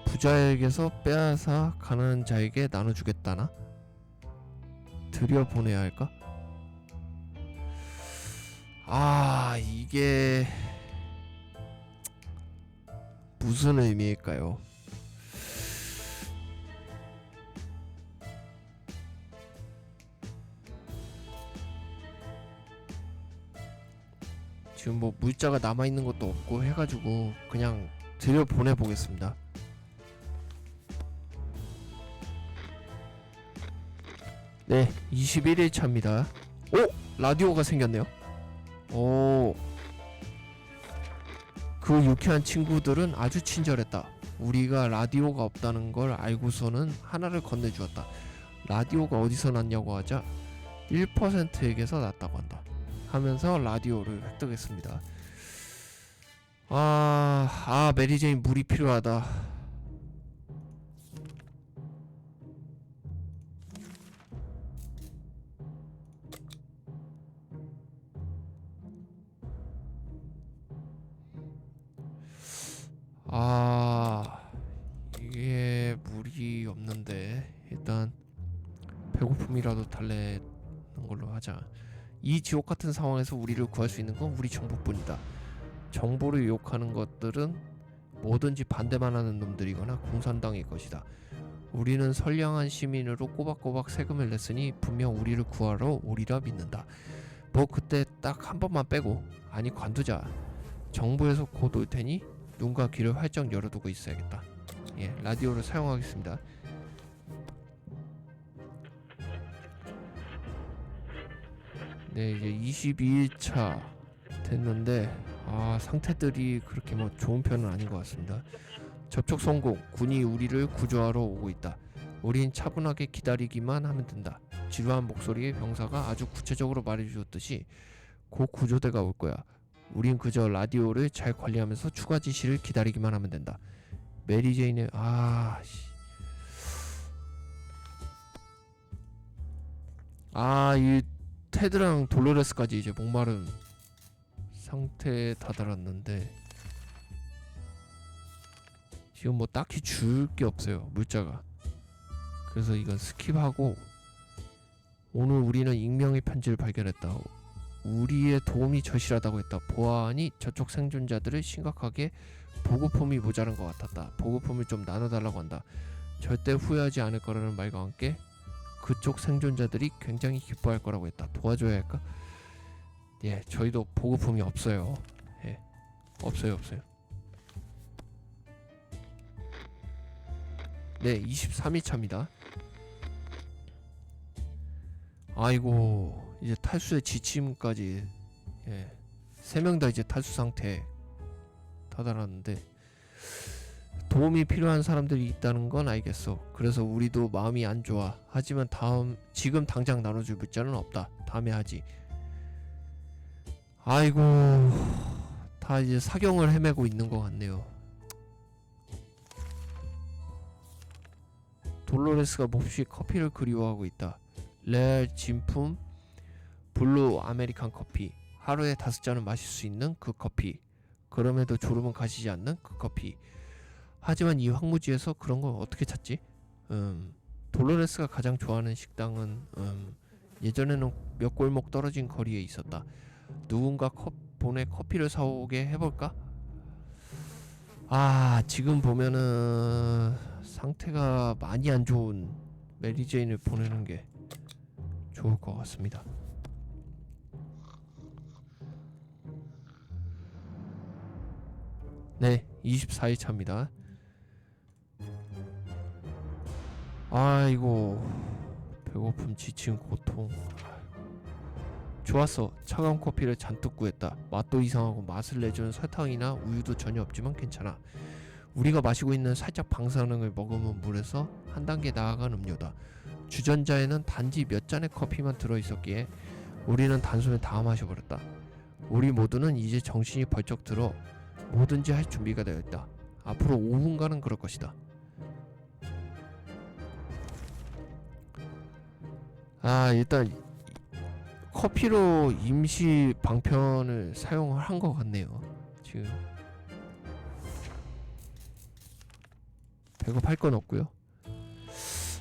A: 부자에게서 빼앗아 가난한 자에게 나눠주겠다나? 들여보내야 할까? 아, 이게 무슨 의미일까요? 지금 뭐 물자가 남아있는 것도 없고 해가지고 그냥 들여보내보겠습니다. 네, 21일차입니다. 오! 라디오가 생겼네요. 오, 그 유쾌한 친구들은 아주 친절했다. 우리가 라디오가 없다는 걸 알고서는 하나를 건네주었다. 라디오가 어디서 났냐고 하자 1%에게서 났다고 한다 하면서 라디오를 획득했습니다. 메리제인 물이 필요하다. 이게 물이 없는데 일단 배고픔이라도 달래는 걸로 하자. 이 지옥 같은 상황에서 우리를 구할 수 있는 건 우리 정보뿐이다. 정보를 유혹하는 것들은 뭐든지 반대만 하는 놈들이거나 공산당일 것이다. 우리는 선량한 시민으로 꼬박꼬박 세금을 냈으니 분명 우리를 구하러 오리라 믿는다. 뭐 그때 딱 한 번만 빼고, 아니 관두자. 정부에서 곧 올 테니 눈과 귀를 활짝 열어두고 있어야겠다. 예, 라디오를 사용하겠습니다. 네, 이제 22일차 됐는데 상태들이 그렇게 뭐 좋은 편은 아닌 것 같습니다. 접촉 성공. 군이 우리를 구조하러 오고 있다. 우린 차분하게 기다리기만 하면 된다. 지루한 목소리의 병사가 아주 구체적으로 말해주었듯이 곧 구조대가 올 거야. 우린 그저 라디오를 잘 관리하면서 추가 지시를 기다리기만 하면 된다. 메리제인의 이 테드랑 돌로레스까지 이제 목마른 상태에 다다랐는데 지금 뭐 딱히 줄 게 없어요, 물자가. 그래서 이건 스킵하고, 오늘 우리는 익명의 편지를 발견했다. 우리의 도움이 절실하다고 했다. 보아하니 저쪽 생존자들을 심각하게 보급품이 모자란 것 같았다. 보급품을 좀 나눠달라고 한다. 절대 후회하지 않을 거라는 말과 함께 그쪽 생존자들이 굉장히 기뻐할 거라고 했다. 도와줘야 할까? 예, 저희도 보급품이 없어요. 예, 없어요. 네, 23일차입니다. 아이고, 이제 탈수의 지침까지, 3명 다 이제 탈수 상태에 다다랐는데, 도움이 필요한 사람들이 있다는 건 알겠어. 그래서 우리도 마음이 안 좋아. 하지만 지금 당장 나눠줄 물자는 없다. 다음에 하지. 아이고, 다 이제 사경을 헤매고 있는 것 같네요. 돌로레스가 몹시 커피를 그리워하고 있다. 레알 진품 블루 아메리칸 커피. 하루에 5잔은 마실 수 있는 그 커피. 그럼에도 졸음은 가시지 않는 그 커피. 하지만 이 황무지에서 그런 걸 어떻게 찾지? 돌로레스가 가장 좋아하는 식당은 예전에는 몇 골목 떨어진 거리에 있었다. 누군가 보내 커피를 사오게 해볼까? 아, 지금 보면은 상태가 많이 안 좋은 메리제인을 보내는 게 좋을 것 같습니다. 네, 24일 차입니다. 아이고, 배고픔, 지침, 고통. 좋았어. 차가운 커피를 잔뜩 구했다. 맛도 이상하고 맛을 내주는 설탕이나 우유도 전혀 없지만 괜찮아. 우리가 마시고 있는 살짝 방사능을 머금은 물에서 한 단계 나아간 음료다. 주전자에는 단지 몇 잔의 커피만 들어있었기에 우리는 단숨에 다 마셔버렸다. 우리 모두는 이제 정신이 벌쩍 들어 뭐든지 할 준비가 되어 있다. 앞으로 5분간은 그럴 것이다. 아, 일단 커피로 임시 방편을 사용을 한 것 같네요. 지금 배급할 건 없고요.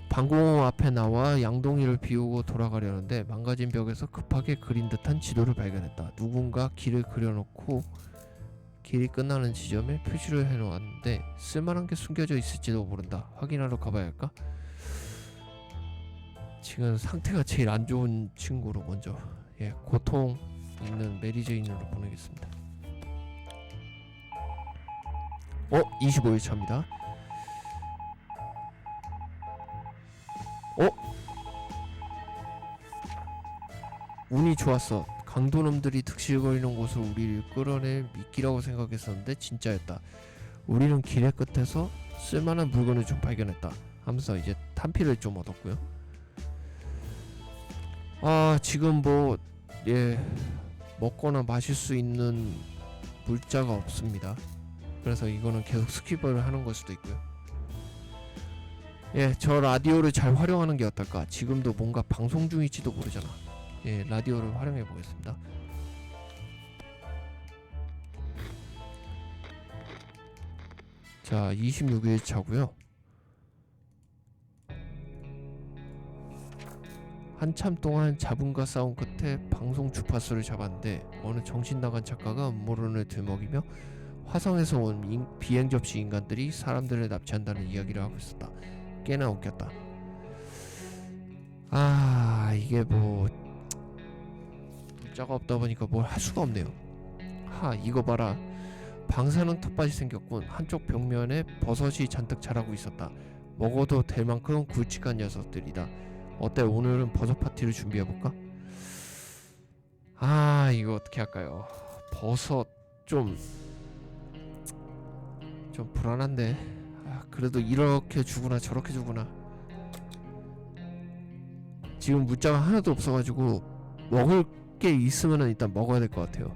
A: 방공호 앞에 나와 양동이를 비우고 돌아가려는데 망가진 벽에서 급하게 그린 듯한 지도를 발견했다. 누군가 길을 그려놓고 길이 끝나는 지점에 표시를 해놓았는데 쓸만한 게 숨겨져 있을지도 모른다. 확인하러 가봐야 할까? 지금 상태가 제일 안 좋은 친구로 먼저 고통 있는 메리제인으로 보내겠습니다. 25일 차입니다. 운이 좋았어. 강도놈들이 득실거리는 곳을 우리를 끌어낼 미끼라고 생각했었는데 진짜였다. 우리는 길의 끝에서 쓸만한 물건을 좀 발견했다 하면서 이제 탄피를 좀 얻었고요. 아, 지금 먹거나 마실 수 있는 물자가 없습니다. 그래서 이거는 계속 스킵을 하는 걸 수도 있고요. 저 라디오를 잘 활용하는 게 어떨까? 지금도 뭔가 방송 중일지도 모르잖아. 라디오를 활용해 보겠습니다. 자, 26일 차고요. 한참 동안 잡음과 싸움 끝에 방송 주파수를 잡았는데 어느 정신 나간 작가가 음모론을 들먹이며 화성에서 온 비행 접시 인간들이 사람들을 납치한다는 이야기를 하고 있었다. 꽤나 웃겼다. 아, 이게 물자가 없다 보니까 뭘 할 수가 없네요. 이거 봐라. 방사능 텃밭이 생겼군. 한쪽 벽면에 버섯이 잔뜩 자라고 있었다. 먹어도 될 만큼 굵직한 녀석들이다. 어때? 오늘은 버섯 파티를 준비해볼까? 이거 어떻게 할까요? 버섯 좀 불안한데. 그래도 이렇게 주구나 저렇게 주구나. 지금 물자가 하나도 없어가지고 먹을 게 있으면은 일단 먹어야 될 것 같아요.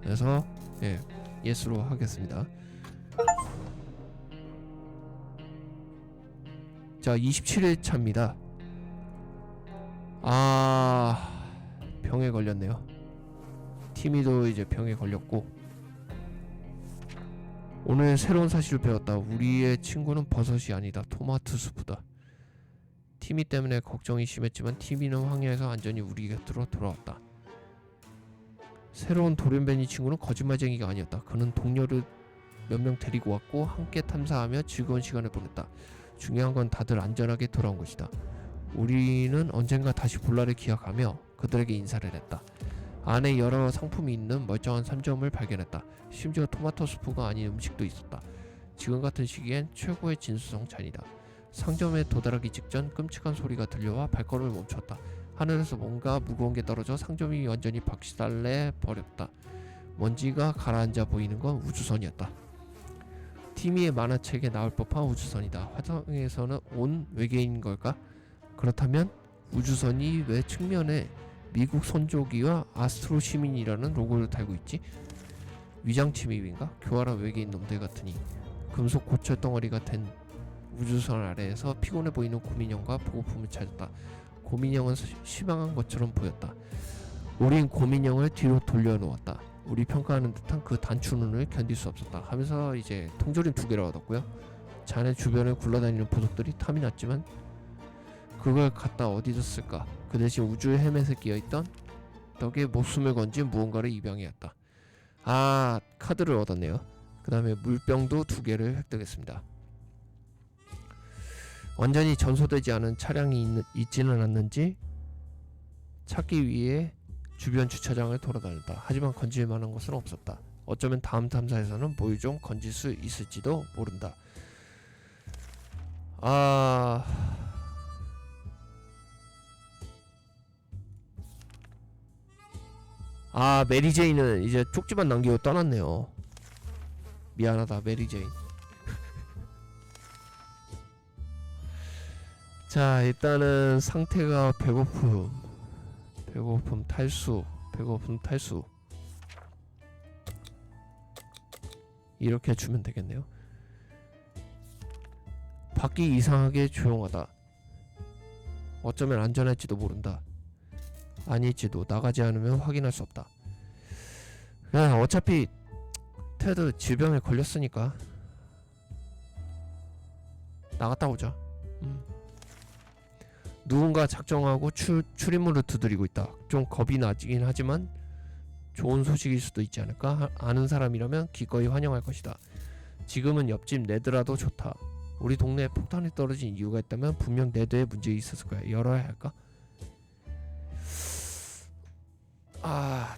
A: 그래서 예스로 하겠습니다. 자, 27일 차입니다. 병에 걸렸네요. 티미도 이제 병에 걸렸고, 오늘 새로운 사실을 배웠다. 우리의 친구는 버섯이 아니다. 토마토 수프다. 티미 때문에 걱정이 심했지만 티미는 황야에서 안전히 우리 곁으로 돌아왔다. 새로운 도련변이 친구는 거짓말쟁이가 아니었다. 그는 동료를 몇 명 데리고 왔고 함께 탐사하며 즐거운 시간을 보냈다. 중요한 건 다들 안전하게 돌아온 것이다. 우리는 언젠가 다시 볼 날을 기약하며 그들에게 인사를 했다. 안에 여러 상품이 있는 멀쩡한 상점을 발견했다. 심지어 토마토 수프가 아닌 음식도 있었다. 지금 같은 시기엔 최고의 진수성찬이다. 상점에 도달하기 직전 끔찍한 소리가 들려와 발걸음을 멈췄다. 하늘에서 뭔가 무거운 게 떨어져 상점이 완전히 박살내 버렸다. 먼지가 가라앉아 보이는 건 우주선이었다. 티미의 만화책에 나올 법한 우주선이다. 화성에서는 온 외계인인 걸까? 그렇다면 우주선이 왜 측면에 미국 선조기와 아스트로 시민이라는 로고를 달고 있지? 위장 침입인가? 교활한 외계인 놈들 같으니. 금속 고철 덩어리가 된 우주선 아래에서 피곤해 보이는 고민형과 보고품을 찾았다. 고민형은 실망한 것처럼 보였다. 우린 고민형을 뒤로 돌려놓았다. 우리 평가하는 듯한 그 단추 눈을 견딜 수 없었다 하면서 이제 통조림 2개를 얻었고요. 자네 주변을 굴러다니는 보석들이 탐이 났지만 그걸 갖다 어디다 쓸까? 그 대신 우주의 헬멧에 끼어있던 덕에 목숨을 건진 무언가를 입양해왔다. 아, 카드를 얻었네요. 그 다음에 물병도 2개를 획득했습니다. 완전히 전소되지 않은 차량이 있지는 않는지 찾기 위해 주변 주차장을 돌아다녔다. 하지만 건질 만한 것은 없었다. 어쩌면 다음 탐사에서는 뭘 좀 건질 수 있을지도 모른다. 메리제인은 이제 쪽지만 남기고 떠났네요. 미안하다 메리제인. 자, 일단은 상태가 배고픔 탈수 이렇게 주면 되겠네요. 밖이 이상하게 조용하다. 어쩌면 안전할지도 모른다. 아닐지도. 나가지 않으면 확인할 수 없다. 그냥 어차피 테드 질병에 걸렸으니까 나갔다 오자. 누군가 작정하고 출입문을 두드리고 있다. 좀 겁이 나긴 하지만 좋은 소식일 수도 있지 않을까? 아는 사람이라면 기꺼이 환영할 것이다. 지금은 옆집 네드라도 좋다. 우리 동네에 폭탄이 떨어진 이유가 있다면 분명 네드에 문제 있었을 거야. 열어야 할까?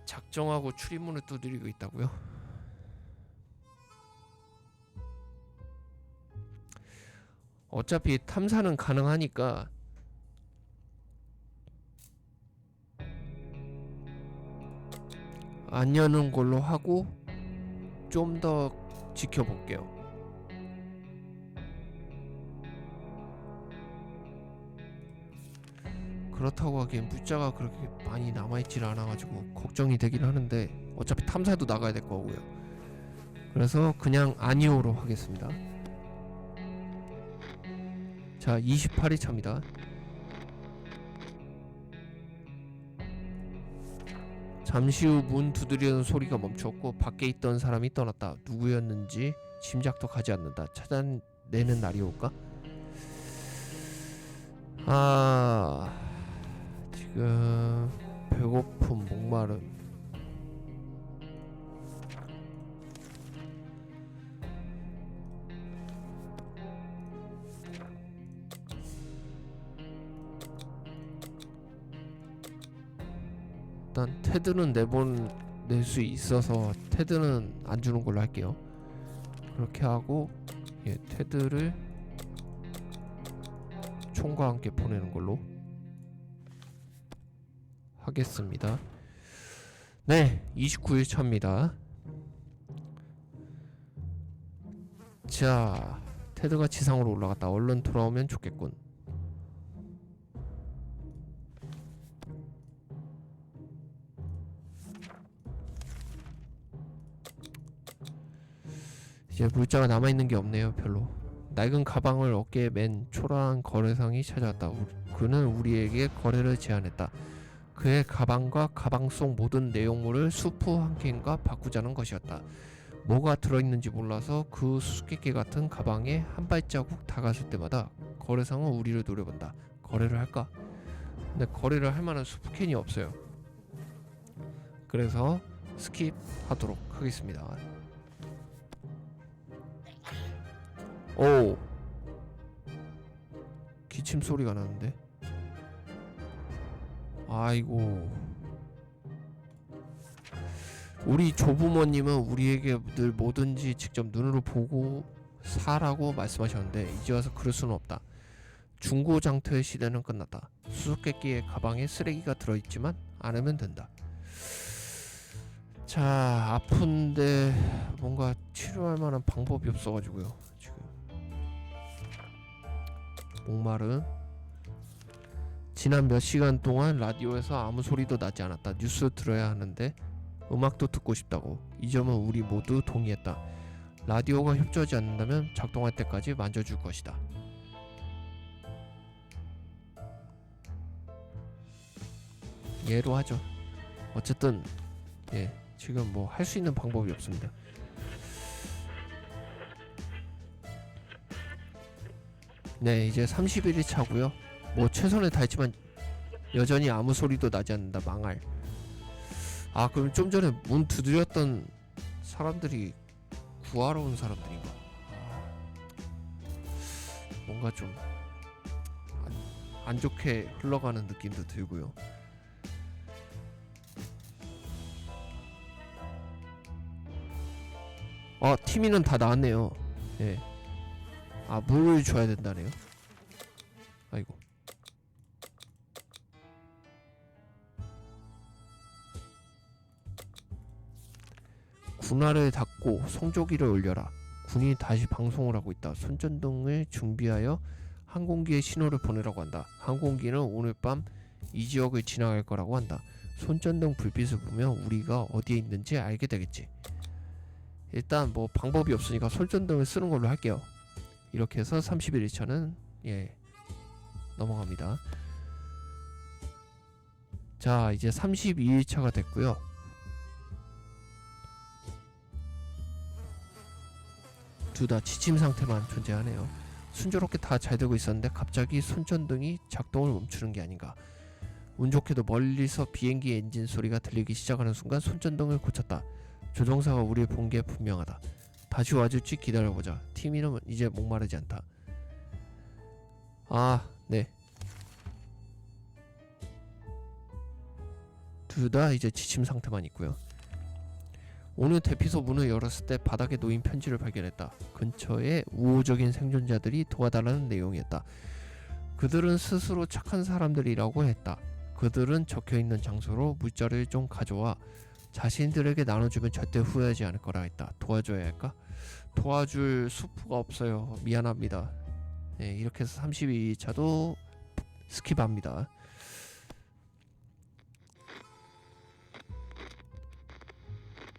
A: 작정하고 출입문을 두드리고 있다고요? 어차피 탐사는 가능하니까 안 여는 걸로 하고 좀 더 지켜볼게요. 그렇다고 하기엔 물자가 그렇게 많이 남아있질 않아가지고 걱정이 되긴 하는데 어차피 탐사도 나가야 될 거고요. 그래서 그냥 아니오로 하겠습니다. 자, 28일 차입니다. 잠시 후 문 두드리는 소리가 멈췄고 밖에 있던 사람이 떠났다. 누구였는지 짐작도 가지 않는다. 찾아내는 날이 올까? 지금 배고픔, 목마름. 일단 테드는 내보낼 수 있어서 테드는 안 주는 걸로 할게요. 그렇게 하고 테드를 총과 함께 보내는 걸로 하겠습니다. 네, 29일 차입니다. 자, 테드가 지상으로 올라갔다. 얼른 돌아오면 좋겠군. 이제 물자가 남아있는 게 없네요. 별로. 낡은 가방을 어깨에 맨 초라한 거래상이 찾아왔다. 그는 우리에게 거래를 제안했다. 그의 가방과 가방 속 모든 내용물을 수프 한 캔과 바꾸자는 것이었다. 뭐가 들어있는지 몰라서 그 수수께끼 같은 가방에 한 발자국 다가설 때마다 거래상은 우리를 노려본다. 거래를 할까? 근데 거래를 할 만한 수프 캔이 없어요. 그래서 스킵하도록 하겠습니다. 오, 기침 소리가 나는데. 아이고, 우리 조부모님은 우리에게 늘 뭐든지 직접 눈으로 보고 사라고 말씀하셨는데 이제 와서 그럴 수는 없다. 중고장터의 시대는 끝났다. 수수께끼의 가방에 쓰레기가 들어있지만 안 하면 된다. 자, 아픈데 뭔가 치료할 만한 방법이 없어가지고요. 지금 목마른. 지난 몇 시간 동안 라디오에서 아무 소리도 나지 않았다. 뉴스 들어야 하는데 음악도 듣고 싶다고. 이 점은 우리 모두 동의했다. 라디오가 협조하지 않는다면 작동할 때까지 만져줄 것이다. 예로 하죠. 어쨌든 예, 지금 뭐 할 수 있는 방법이 없습니다. 네, 이제 31일 차고요. 뭐 최선을 다했지만 여전히 아무 소리도 나지 않는다. 망할. 아, 그럼 좀 전에 문 두드렸던 사람들이 구하러 온 사람들인가? 뭔가 좀 안 좋게 흘러가는 느낌도 들고요. 티미는 다 나왔네요. 예. 아, 물을 줘야 된다네요. 아이고. 군화를 닫고 송조기를 올려라. 군이 다시 방송을 하고 있다. 손전등을 준비하여 항공기에 신호를 보내라고 한다. 항공기는 오늘 밤 이 지역을 지나갈 거라고 한다. 손전등 불빛을 보면 우리가 어디에 있는지 알게 되겠지. 일단 뭐 방법이 없으니까 손전등을 쓰는 걸로 할게요. 이렇게 해서 31일차는 예, 넘어갑니다. 자, 이제 32일차가 됐고요. 둘 다 지침 상태만 존재하네요. 순조롭게 다 잘 되고 있었는데 갑자기 손전등이 작동을 멈추는 게 아닌가. 운 좋게도 멀리서 비행기 엔진 소리가 들리기 시작하는 순간 손전등을 고쳤다. 조종사가 우리를 본 게 분명하다. 다시 와줄지 기다려보자. 티미는 이제 목마르지 않다. 아, 네. 둘 다 이제 지침 상태만 있고요. 오늘 대피소 문을 열었을 때 바닥에 놓인 편지를 발견했다. 근처에 우호적인 생존자들이 도와달라는 내용이었다. 그들은 스스로 착한 사람들이라고 했다. 그들은 적혀있는 장소로 물자를 좀 가져와 자신들에게 나눠주면 절대 후회하지 않을 거라 했다. 도와줘야 할까? 도와줄 수프가 없어요. 미안합니다. 네, 이렇게 해서 32차도 스킵합니다.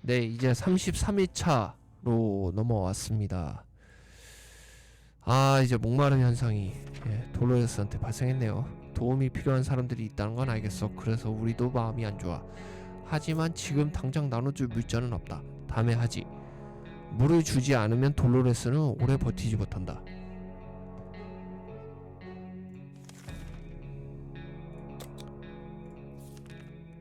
A: 네, 이제 33일차로 넘어왔습니다. 아, 이제 목마른 현상이 돌로레스한테 발생했네요. 도움이 필요한 사람들이 있다는 건 알겠어. 그래서 우리도 마음이 안 좋아. 하지만 지금 당장 나눠줄 물자는 없다. 다음에 하지. 물을 주지 않으면 돌로레스는 오래 버티지 못한다.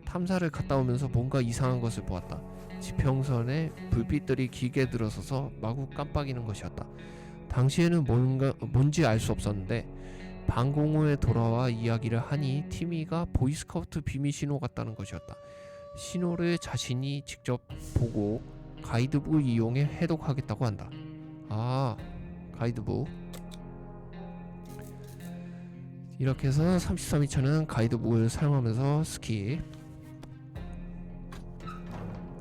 A: 탐사를 갔다 오면서 뭔가 이상한 것을 보았다. 지평선에 불빛들이 길게 들어서서 마구 깜빡이는 것이었다. 당시에는 뭔지 알 수 없었는데 방공 후에 돌아와 이야기를 하니 티미가 보이스카우트 비밀 신호 같다는 것이었다. 신호를 자신이 직접 보고 가이드북을 이용해 해독하겠다고 한다. 아, 가이드북. 이렇게 해서 33일차는 가이드북을 사용하면서 스킵.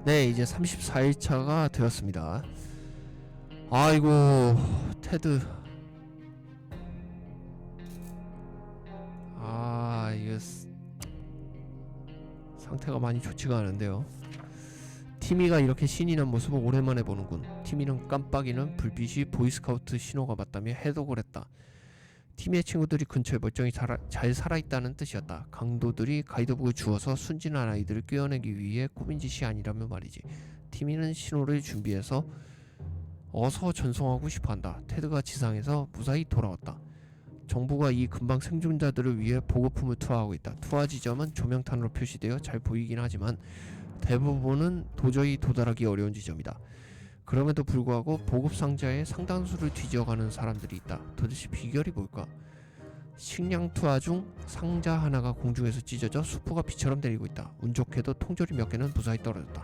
A: 네, 이제 34일차가 되었습니다. 아이고, 테드. 아, 이게 상태가 많이 좋지가 않은데요. 티미가 이렇게 신이 난 모습을 오랜만에 보는군. 티미는 깜빡이는 불빛이 보이스카우트 신호가 맞다며 해독을 했다. 티미의 친구들이 근처에 멀쩡히 잘 살아있다는 뜻이었다. 강도들이 가이드북을 주어서 순진한 아이들을 꿰어내기 위해 꾸민 짓이 아니라면 말이지. 티미는 신호를 준비해서 어서 전송하고 싶어한다. 테드가 지상에서 무사히 돌아왔다. 정부가 이 근방 생존자들을 위해 보급품을 투하하고 있다. 투하 지점은 조명탄으로 표시되어 잘 보이긴 하지만 대부분은 도저히 도달하기 어려운 지점이다. 그럼에도 불구하고 보급 상자에 상당수를 뒤져가는 사람들이 있다. 도대체 비결이 뭘까? 식량 투하 중 상자 하나가 공중에서 찢어져 수프가 비처럼 내리고 있다. 운 좋게도 통조림 몇 개는 무사히 떨어졌다.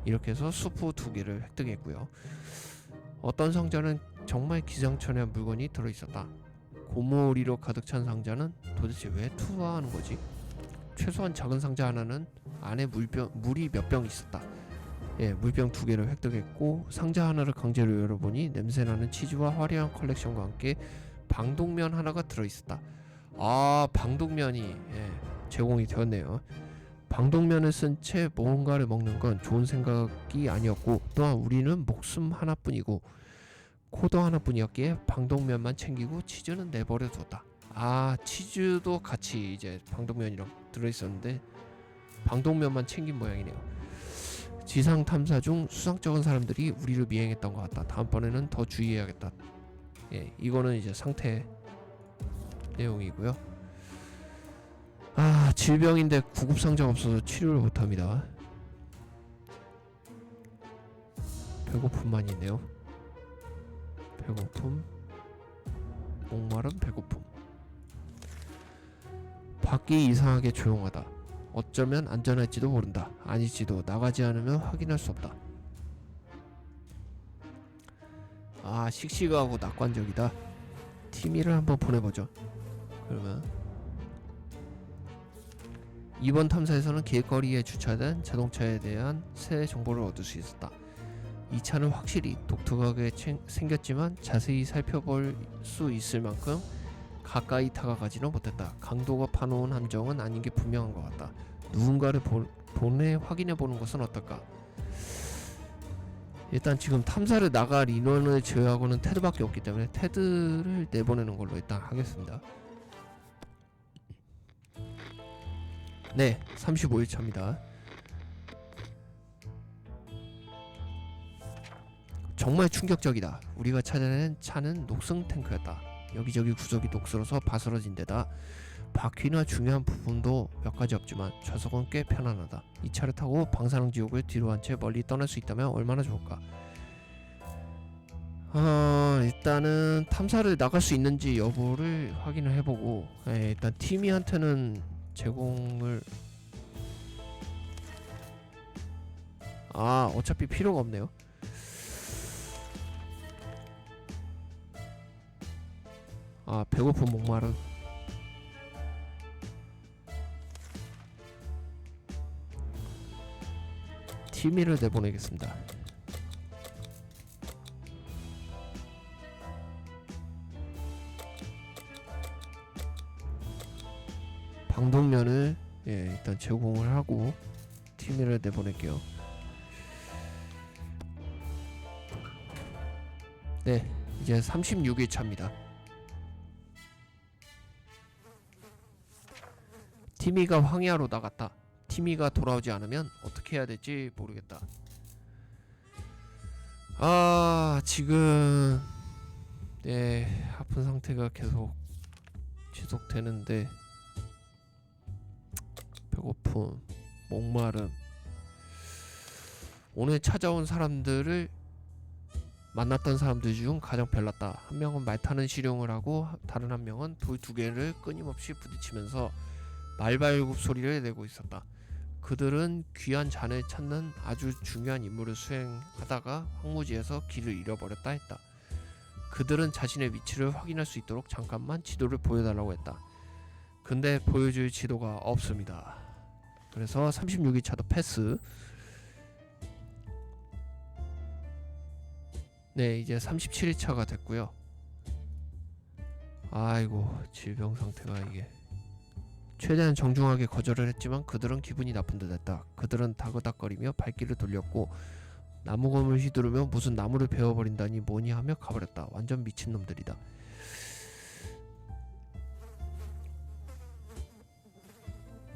A: 이렇게 해서 수프 2개를 획득했고요. 어떤 상자는 정말 기상천외한 물건이 들어있었다. 고무오리로 가득 찬 상자는 도대체 왜 투하하는 거지? 최소한 작은 상자 하나는 안에 물이 몇 병 있었다. 물병 2개를 획득했고 상자 하나를 강제로 열어보니 냄새나는 치즈와 화려한 컬렉션과 함께 방독면 하나가 들어있었다. 아, 방독면이 제공이 되었네요. 방독면을 쓴 채 뭔가를 먹는 건 좋은 생각이 아니었고 또한 우리는 목숨 하나뿐이고 코더 하나뿐이었기에 방독면만 챙기고 치즈는 내버려 두었다. 아, 치즈도 같이 이제 방독면이랑 들어있었는데 방독면만 챙긴 모양이네요. 지상 탐사 중 수상쩍은 사람들이 우리를 미행했던 것 같다. 다음번에는 더 주의해야겠다. 이거는 이제 상태 내용이고요. 아, 질병인데 구급상자가 없어서 치료를 못합니다. 배고픔만 있네요. 배고픔, 목마름, 배고픔. 밖이 이상하게 조용하다. 어쩌면 안전할지도 모른다. 아닐지도 나가지 않으면 확인할 수 없다. 아, 씩씩하고 낙관적이다. 티미를 한번 보내보죠. 그러면 이번 탐사에서는 길거리에 주차된 자동차에 대한 새 정보를 얻을 수 있었다. 이 차는 확실히 독특하게 생겼지만 자세히 살펴볼 수 있을 만큼 가까이 다가가지는 못했다. 강도가 파놓은 함정은 아닌 게 분명한 것 같다. 누군가를 보내 확인해보는 것은 어떨까? 일단 지금 탐사를 나갈 인원을 제외하고는 테드밖에 없기 때문에 테드를 내보내는 걸로 일단 하겠습니다. 네, 35일차입니다. 정말 충격적이다. 우리가 찾아낸 차는 녹슨 탱크였다. 여기저기 구석이 녹슬어서 바스러진 데다 바퀴나 중요한 부분도 몇 가지 없지만 좌석은 꽤 편안하다. 이 차를 타고 방사능 지옥을 뒤로 한 채 멀리 떠날 수 있다면 얼마나 좋을까. 일단은 탐사를 나갈 수 있는지 여부를 확인을 해보고 일단 티미한테는 제공을 어차피 필요가 없네요. 배고픈 목마름. 티미를 내보내겠습니다. 방독면을 일단 제공을 하고 티미를 내보낼게요. 네, 이제 36일 차입니다. 티미가 황야로 나갔다. 티미가 돌아오지 않으면 어떻게 해야 될지 모르겠다. 지금 아픈 상태가 계속 지속되는데 배고픔, 목마름. 오늘 찾아온 사람들을 만났던 사람들 중 가장 별났다. 한 명은 말 타는 실용을 하고 다른 한 명은 돌 2개를 끊임없이 부딪히면서 말발굽 소리를 내고 있었다. 그들은 귀한 잔을 찾는 아주 중요한 임무를 수행하다가 황무지에서 길을 잃어버렸다 했다. 그들은 자신의 위치를 확인할 수 있도록 잠깐만 지도를 보여달라고 했다. 근데 보여줄 지도가 없습니다. 그래서 36일차도 패스. 네, 이제 37일차가 됐고요. 아이고, 질병 상태가 이게. 최대한 정중하게 거절을 했지만 그들은 기분이 나쁜 듯 했다. 그들은 다그닥거리며 발길을 돌렸고 나무검을 휘두르며 무슨 나무를 베어버린다니 뭐니 하며 가버렸다. 완전 미친놈들이다.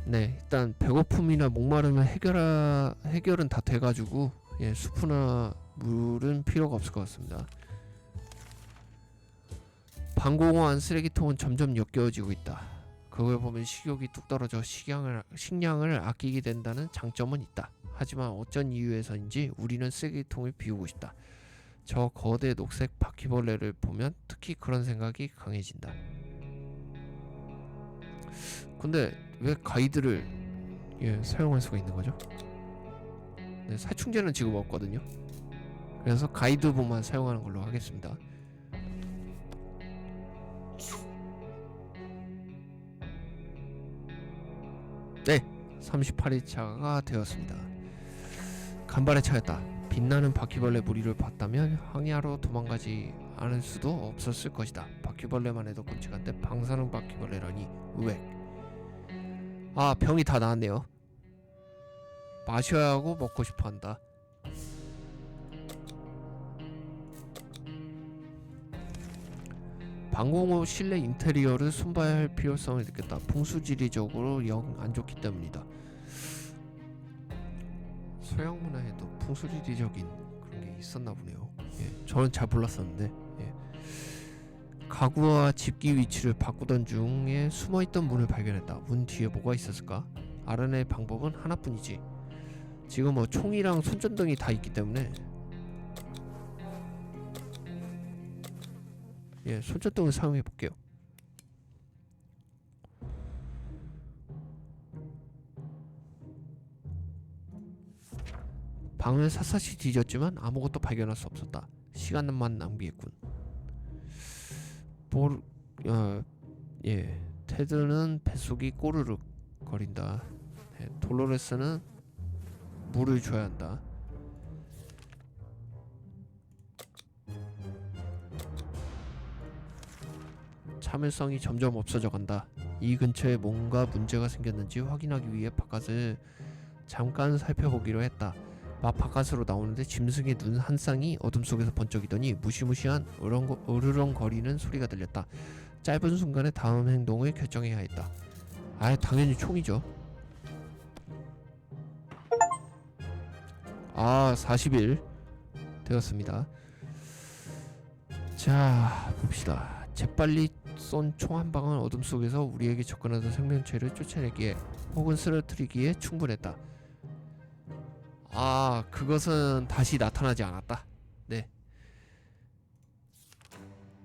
A: 네, 일단 배고픔이나 목마름은 해결은 다 돼가지고 수프나 물은 필요가 없을 것 같습니다. 방공호한 쓰레기통은 점점 역겨워지고 있다. 그걸 보면 식욕이 뚝 떨어져 식량을 아끼게 된다는 장점은 있다. 하지만 어쩐 이유에서인지 우리는 쓰레기통을 비우고 싶다. 저 거대 녹색 바퀴벌레를 보면 특히 그런 생각이 강해진다. 근데 왜 가이드를 사용할 수가 있는 거죠? 네, 살충제는 지금 없거든요. 그래서 가이드북만 사용하는 걸로 하겠습니다. 네, 38일차가 되었습니다. 간발의 차였다. 빛나는 바퀴벌레 무리를 봤다면 황야로 도망가지 않을 수도 없었을 것이다. 바퀴벌레만 해도 끔찍한데 방사능 바퀴벌레라니 의외. 아, 병이 다 나았네요. 마셔야 하고 먹고 싶어한다. 방공 후 실내 인테리어를 손봐야 할 필요성을 느꼈다. 풍수지리적으로 영 안 좋기 때문이다. 서양 문화에도 풍수지리적인 그런 게 있었나 보네요. 예, 저는 잘 몰랐었는데. 예. 가구와 집기 위치를 바꾸던 중에 숨어있던 문을 발견했다. 문 뒤에 뭐가 있었을까? 알아낼 방법은 하나뿐이지. 지금 뭐 총이랑 손전등이 다 있기 때문에 예, 손전등을 사용해 볼게요. 방을 샅샅이 뒤졌지만 아무것도 발견할 수 없었다. 시간만 낭비했군. 예, 테드는 뱃속이 꼬르륵 거린다. 예, 돌로레스는 물을 줘야 한다. 참을성이 점점 없어져 간다. 이 근처에 뭔가 문제가 생겼는지 확인하기 위해 바깥을 잠깐 살펴보기로 했다. 막 바깥으로 나오는데 짐승의 눈 한 쌍이 어둠 속에서 번쩍이더니 무시무시한 으르렁거리는 소리가 들렸다. 짧은 순간에 다음 행동을 결정해야 했다. 아, 당연히 총이죠. 아, 40일 되었습니다. 자, 봅시다. 재빨리 쏜 총 한 방은 어둠 속에서 우리에게 접근하던 생명체를 쫓아내기에 혹은 쓰러뜨리기에 충분했다. 아, 그것은 다시 나타나지 않았다. 네,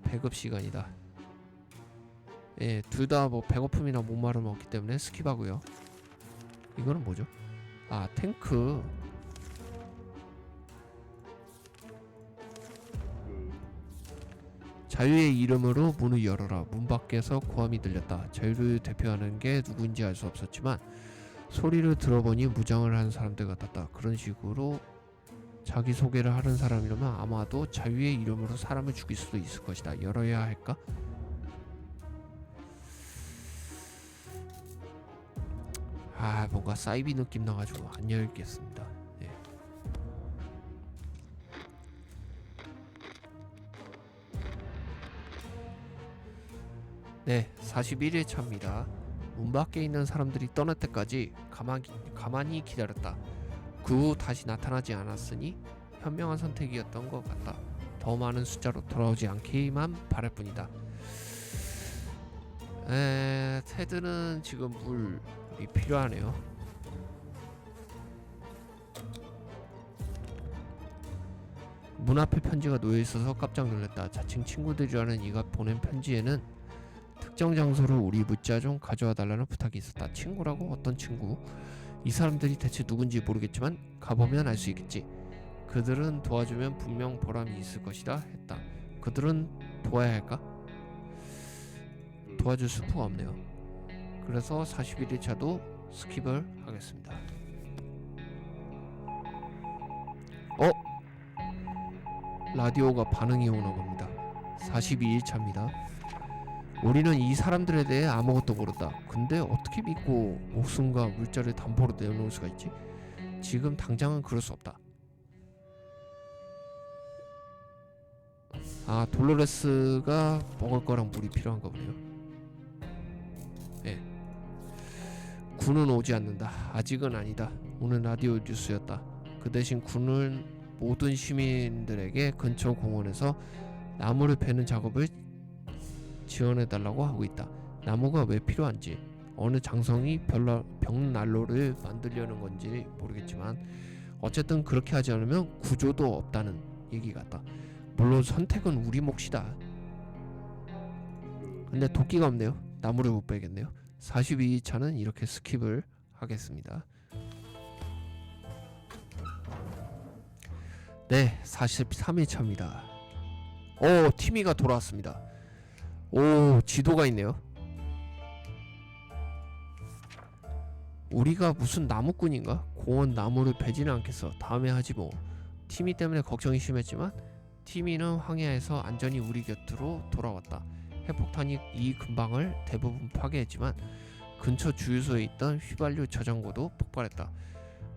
A: 배급 시간이다. 예, 둘 다 뭐 배고픔이나 목마름 없기 때문에 스킵하고요. 이거는 뭐죠? 아, 탱크. 자유의 이름으로 문을 열어라. 문 밖에서 고함이 들렸다. 자유를 대표하는 게 누구인지 알 수 없었지만 소리를 들어보니 무장을 하는 사람들 같았다. 그런 식으로 자기소개를 하는 사람이라면 아마도 자유의 이름으로 사람을 죽일 수도 있을 것이다. 열어야 할까? 아, 뭔가 사이비 느낌 나가지고 안 열겠습니다. 네. 네, 41일 차입니다. 문 밖에 있는 사람들이 떠날 때까지 가만히 기다렸다. 그 후 다시 나타나지 않았으니 현명한 선택이었던 것 같다. 더 많은 숫자로 돌아오지 않기만 바랄 뿐이다. 테드는 지금 물이 필요하네요. 문 앞에 편지가 놓여있어서 깜짝 놀랐다. 자칭 친구들이라는 이가 보낸 편지에는 특정 장소로 우리 문자 좀 가져와 달라는 부탁이 있었다. 친구라고? 어떤 친구? 이 사람들이 대체 누군지 모르겠지만 가보면 알 수 있겠지. 그들은 도와주면 분명 보람이 있을 것이다 했다. 그들은 도와야 할까? 도와줄 수가 없네요. 그래서 41일차도 스킵을 하겠습니다. 라디오가 반응이 오나 봅니다. 42일차입니다. 우리는 이 사람들에 대해 아무것도 모른다. 근데 어떻게 믿고 목숨과 물자를 담보로 내놓을 수가 있지? 지금 당장은 그럴 수 없다. 아, 돌로레스가 먹을 거랑 물이 필요한가 보네요. 네. 군은 오지 않는다. 아직은 아니다. 오늘 라디오 뉴스였다. 그 대신 군은 모든 시민들에게 근처 공원에서 나무를 베는 작업을 지원해달라고 하고 있다. 나무가 왜 필요한지, 어느 장성이 벽난로를 만들려는 건지 모르겠지만 어쨌든 그렇게 하지 않으면 구조도 없다는 얘기 같다. 물론 선택은 우리 몫이다. 근데 도끼가 없네요. 나무를 못 베겠네요. 42차는 이렇게 스킵을 하겠습니다. 네, 43일차입니다. 오, 티미가 돌아왔습니다. 오, 지도가 있네요. 우리가 무슨 나무꾼인가? 공원 나무를 베지는 않겠어. 다음에 하지 뭐. 티미 때문에 걱정이 심했지만 티미는 황야에서 안전히 우리 곁으로 돌아왔다. 핵폭탄이 이 근방을 대부분 파괴했지만 근처 주유소에 있던 휘발유 저장고도 폭발했다.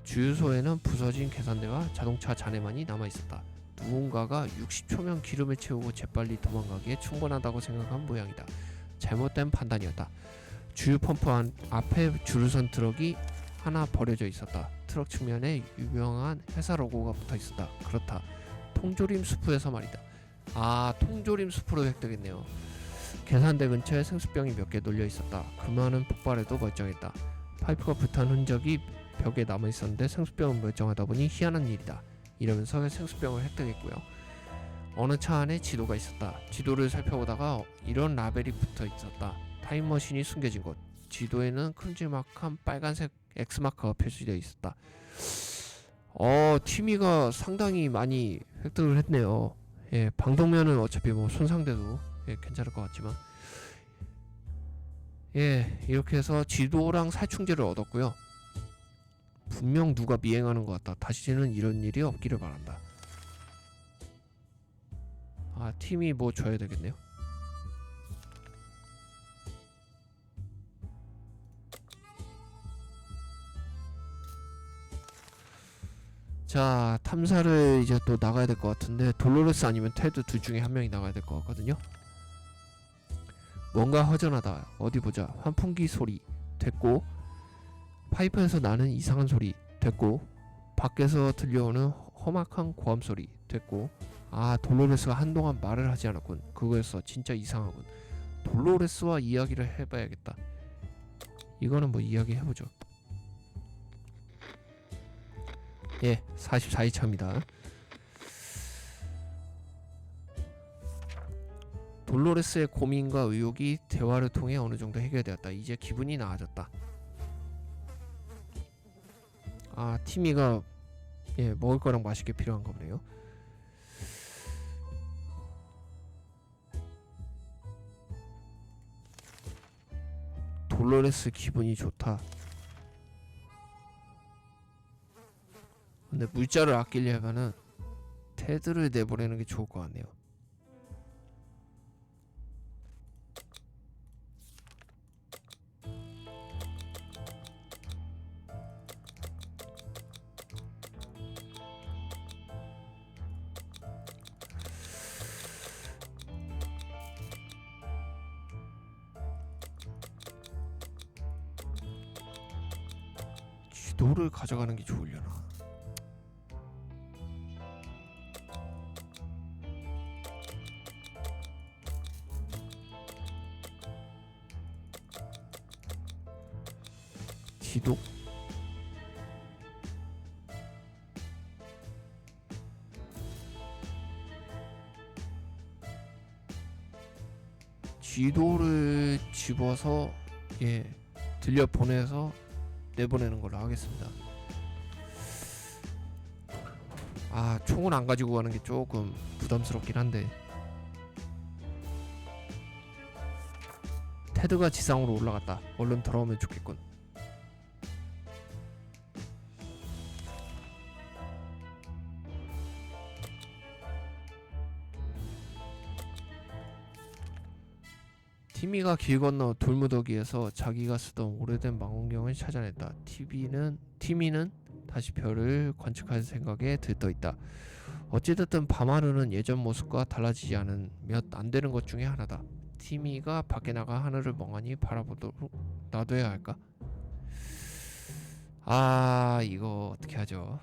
A: 주유소에는 부서진 계산대와 자동차 잔해만이 남아있었다. 누군가가 60초면 기름을 채우고 재빨리 도망가기에 충분하다고 생각한 모양이다. 잘못된 판단이었다. 주유 펌프 앞에 줄을 선 트럭이 하나 버려져 있었다. 트럭 측면에 유명한 회사 로고가 붙어 있었다. 그렇다. 통조림 수프에서 말이다. 아, 통조림 수프로 획득했네요. 계산대 근처에 생수병이 몇 개 놓여 있었다. 그 많은 폭발에도 멀쩡했다. 파이프가 불탄 흔적이 벽에 남아 있었는데 생수병은 멀쩡하다 보니 희한한 일이다. 이러면서 생수병을 획득했고요. 어느 차 안에 지도가 있었다. 지도를 살펴보다가 이런 라벨이 붙어 있었다. 타임머신이 숨겨진 곳. 지도에는 큼지막한 빨간색 X마크가 표시되어 있었다. 티미가 상당히 많이 획득을 했네요. 예, 방독면은 어차피 뭐 손상돼도 괜찮을 것 같지만, 예, 이렇게 해서 지도랑 살충제를 얻었고요. 분명 누가 미행하는 것 같다. 다시는 이런 일이 없기를 바란다. 아, 팀이 뭐 줘야 되겠네요. 자, 탐사를 이제 또 나가야 될 것 같은데 돌로레스 아니면 테드 둘 중에 한 명이 나가야 될 것 같거든요. 뭔가 허전하다. 어디 보자. 환풍기 소리 됐고, 파이프에서 나는 이상한 소리 됐고, 밖에서 들려오는 험악한 고함 소리 됐고, 아, 돌로레스가 한동안 말을 하지 않았군. 그거였어. 진짜 이상하군. 돌로레스와 이야기를 해봐야겠다. 이거는 뭐 이야기 해보죠. 예, 44회차입니다. 돌로레스의 고민과 의혹이 대화를 통해 어느 정도 해결되었다. 이제 기분이 나아졌다. 아, 티미가 먹을 거랑 마실 게 필요한가 보네요. 돌로레스 기분이 좋다. 근데 물자를 아끼려면은 테드를 내보내는 게 좋을 것 같네요. 지도를 가져가는 게 좋으려나? 지도? 지도를 집어서 들려 보내서 내보내는 걸로 하겠습니다. 아, 총은 안 가지고 가는 게 조금 부담스럽긴 한데, 테드가 지상으로 올라갔다. 얼른 돌아오면 좋겠군. 티미가 길 건너 돌무더기에서 자기가 쓰던 오래된 망원경을 찾아냈다. 티미는 다시 별을 관측할 생각에 들떠있다. 어찌됐든 밤하늘은 예전 모습과 달라지지 않은 몇 안되는 것 중에 하나다. 티미가 밖에 나가 하늘을 멍하니 바라보도록 놔둬야 할까? 아, 이거 어떻게 하죠?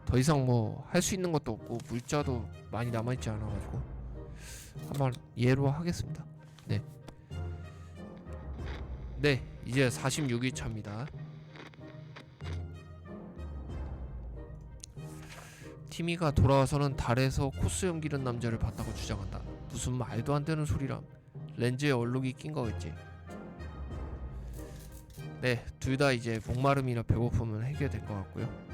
A: 더 이상 뭐 할 수 있는 것도 없고 물자도 많이 남아있지 않아가지고 한번 예로 하겠습니다. 네, 이제 46일차입니다. 티미가 돌아와서는 달에서 코스 옮기는 남자를 봤다고 주장한다. 무슨 말도 안 되는 소리람. 렌즈에 얼룩이 낀 거겠지. 네, 둘 다 이제 목마름이나 배고픔은 해결될 것 같고요.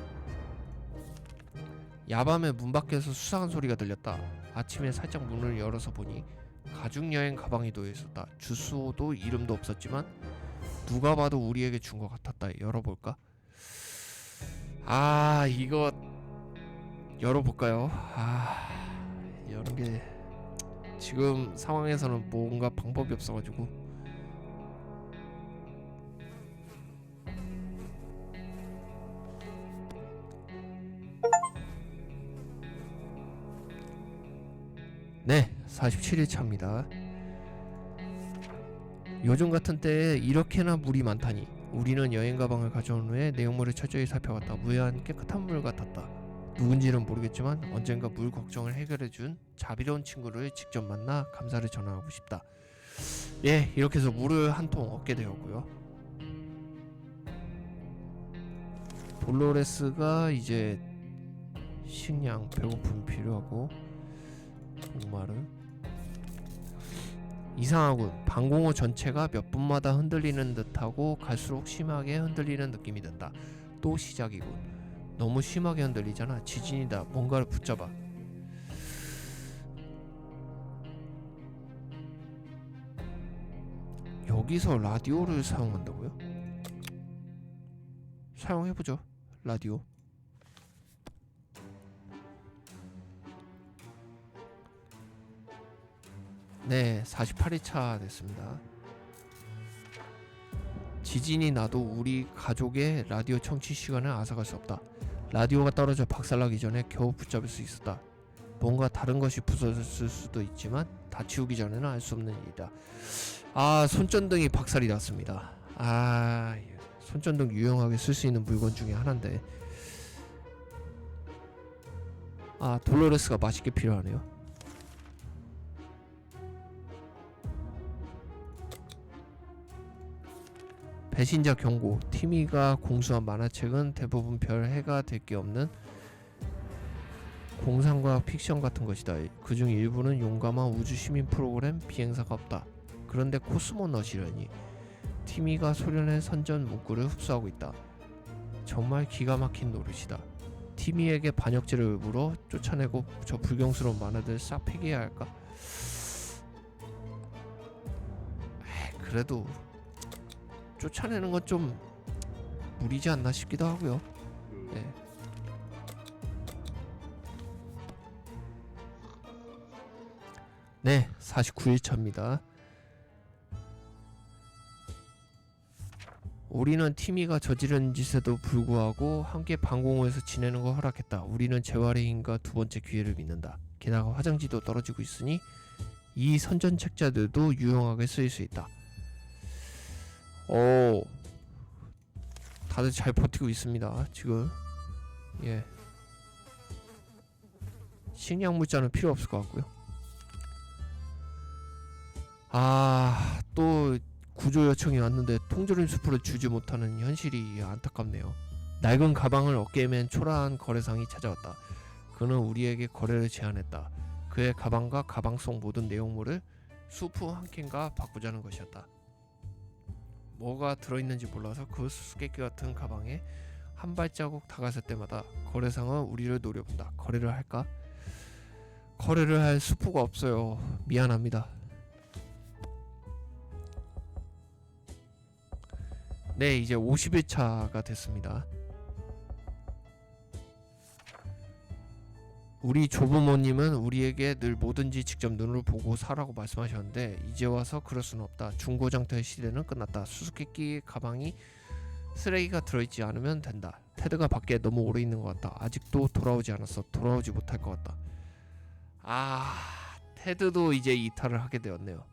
A: 야밤에 문 밖에서 수상한 소리가 들렸다. 아침에 살짝 문을 열어서 보니 가죽여행 가방이 놓여 있었다. 주소도 이름도 없었지만 누가 봐도 우리에게 준 것 같았다. 열어볼까? 아, 이거 열어볼까요? 여는 게 지금 상황에서는 뭔가 방법이 없어가지고. 네, 47일 차입니다. 요즘 같은 때에 이렇게나 물이 많다니. 우리는 여행 가방을 가져온 후에 내용물을 철저히 살펴봤다. 무해한 깨끗한 물 같았다. 누군지는 모르겠지만 언젠가 물 걱정을 해결해준 자비로운 친구를 직접 만나 감사를 전하고 싶다. 예, 이렇게 해서 물을 한 통 얻게 되었고요. 돌로레스가 이제 식량, 배고픔이 필요하고 목마름. 이상하군. 방공호 전체가 몇 분마다 흔들리는 듯하고 갈수록 심하게 흔들리는 느낌이 든다. 또 시작이군. 너무 심하게 흔들리잖아. 지진이다. 뭔가를 붙잡아. 여기서 라디오를 사용한다고요? 사용해보죠. 라디오. 네, 48일차 됐습니다. 지진이 나도 우리 가족의 라디오 청취 시간을 앗아갈 수 없다. 라디오가 떨어져 박살나기 전에 겨우 붙잡을 수 있었다. 뭔가 다른 것이 부서졌을 수도 있지만 다 치우기 전에는 알 수 없는 일이다. 손전등이 박살이 났습니다. 손전등 유용하게 쓸 수 있는 물건 중에 하나인데. 돌로레스가 맛있게 필요하네요. 배신자 경고. 티미가 공수한 만화책은 대부분 별 해가 될 게 없는 공상과학 픽션 같은 것이다. 그중 일부는 용감한 우주 시민 프로그램 비행사가 없다. 그런데 코스모넛이라니. 티미가 소련의 선전 문구를 흡수하고 있다. 정말 기가 막힌 노릇이다. 티미에게 반역죄를 물어 쫓아내고 저 불경스러운 만화들 싹 폐기해야 할까? 그래도 쫓아내는 건 좀 무리지 않나 싶기도 하고요. 네. 네, 49일차입니다. 우리는 티미가 저지른 짓에도 불구하고 함께 방공호에서 지내는 걸 허락했다. 우리는 재활의 힘과 두 번째 기회를 믿는다. 게다가 화장지도 떨어지고 있으니 이 선전책자들도 유용하게 쓰일 수 있다. 다들 잘 버티고 있습니다. 지금. 예. 식량 물자는 필요 없을 것 같고요. 또 구조 요청이 왔는데 통조림 수프를 주지 못하는 현실이 안타깝네요. 낡은 가방을 어깨에 맨 초라한 거래상이 찾아왔다. 그는 우리에게 거래를 제안했다. 그의 가방과 가방 속 모든 내용물을 수프 한 캔과 바꾸자는 것이었다. 뭐가 들어있는지 몰라서 그 수수께끼 같은 가방에 한 발자국 다가설 때마다 거래상은 우리를 노려본다. 거래를 할까? 거래를 할 수프가 없어요. 미안합니다. 네, 이제 50일차가 됐습니다. 우리 조부모님은 우리에게 늘 뭐든지 직접 눈으로 보고 사라고 말씀하셨는데 이제 와서 그럴 수는 없다. 중고장터의 시대는 끝났다. 수수께끼 가방이 쓰레기가 들어있지 않으면 된다. 테드가 밖에 너무 오래 있는 것 같다. 아직도 돌아오지 않았어. 돌아오지 못할 것 같다. 테드도 이제 이탈을 하게 되었네요.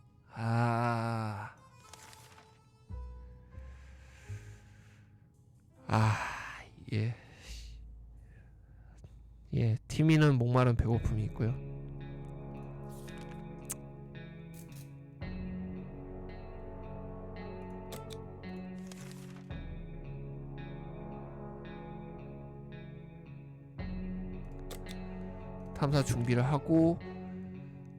A: 예, 티미는 목마른 배고픔이 있고요. 탐사 준비를 하고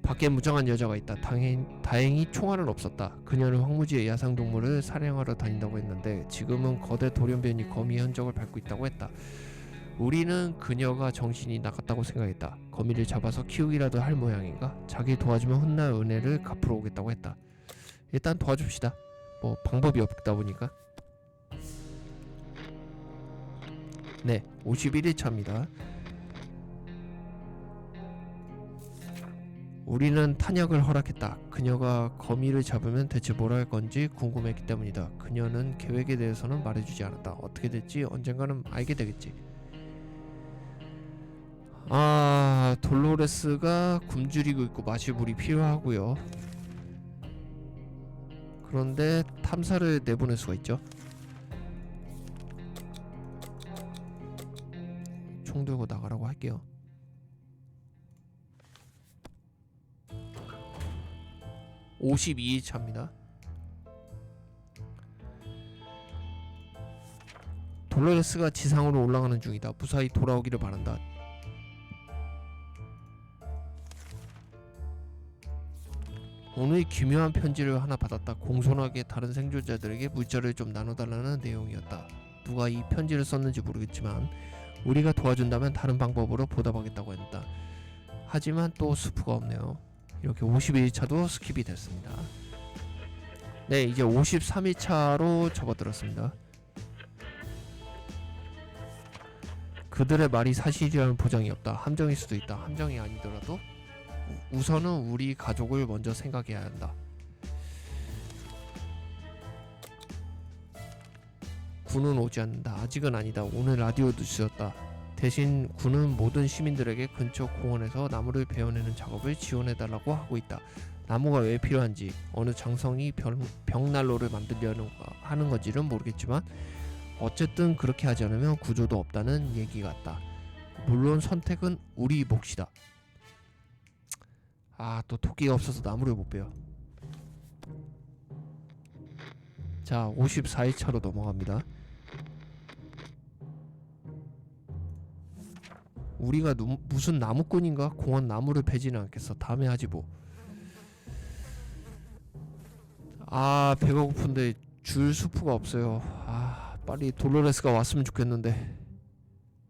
A: 밖에 무장한 여자가 있다. 다행히 총알은 없었다. 그녀는 황무지의 야생동물을 사냥하러 다닌다고 했는데 지금은 거대 돌연변이 거미 흔적을 밟고 있다고 했다. 우리는 그녀가 정신이 나갔다고 생각했다. 거미를 잡아서 키우기라도 할 모양인가? 자기 도와주면 혼날 은혜를 갚으러 오겠다고 했다. 일단 도와줍시다. 뭐 방법이 없다 보니까. 네, 51일차입니다. 우리는 탄약을 허락했다. 그녀가 거미를 잡으면 대체 뭘 할 건지 궁금했기 때문이다. 그녀는 계획에 대해서는 말해주지 않았다. 어떻게 될지 언젠가는 알게 되겠지. 돌로레스가 굶주리고 있고 마실 물이 필요하고요. 그런데 탐사를 내보낼 수가 있죠. 총 들고 나가라고 할게요. (52일차입니다) 돌로레스가 지상으로 올라가는 중이다. 무사히 돌아오기를 바란다. 오늘 기묘한 편지를 하나 받았다. 공손하게 다른 생존자들에게 물자를 좀 나눠달라는 내용이었다. 누가 이 편지를 썼는지 모르겠지만 우리가 도와준다면 다른 방법으로 보답하겠다고 했다. 하지만 또 스프가 없네요. 이렇게 51일차도 스킵이 됐습니다. 네, 이제 53일차로 접어들었습니다. 그들의 말이 사실이라는 보장이 없다. 함정일 수도 있다. 함정이 아니더라도 우선은 우리 가족을 먼저 생각해야 한다. 군은 오지 않는다. 아직은 아니다. 오늘 라디오 뉴스였다. 대신 군은 모든 시민들에게 근처 공원에서 나무를 베어내는 작업을 지원해달라고 하고 있다. 나무가 왜 필요한지, 어느 장성이 벽난로를 만들려는 하는 건지는 모르겠지만 어쨌든 그렇게 하지 않으면 구조도 없다는 얘기 같다. 물론 선택은 우리 몫이다. 또 토끼가 없어서 나무를 못 베어. 자, 54일차로 넘어갑니다. 우리가 무슨 나무꾼인가? 공원 나무를 베지는 않겠어. 다음에 하지 뭐. 배가 고픈데 줄 수프가 없어요. 빨리 돌로레스가 왔으면 좋겠는데.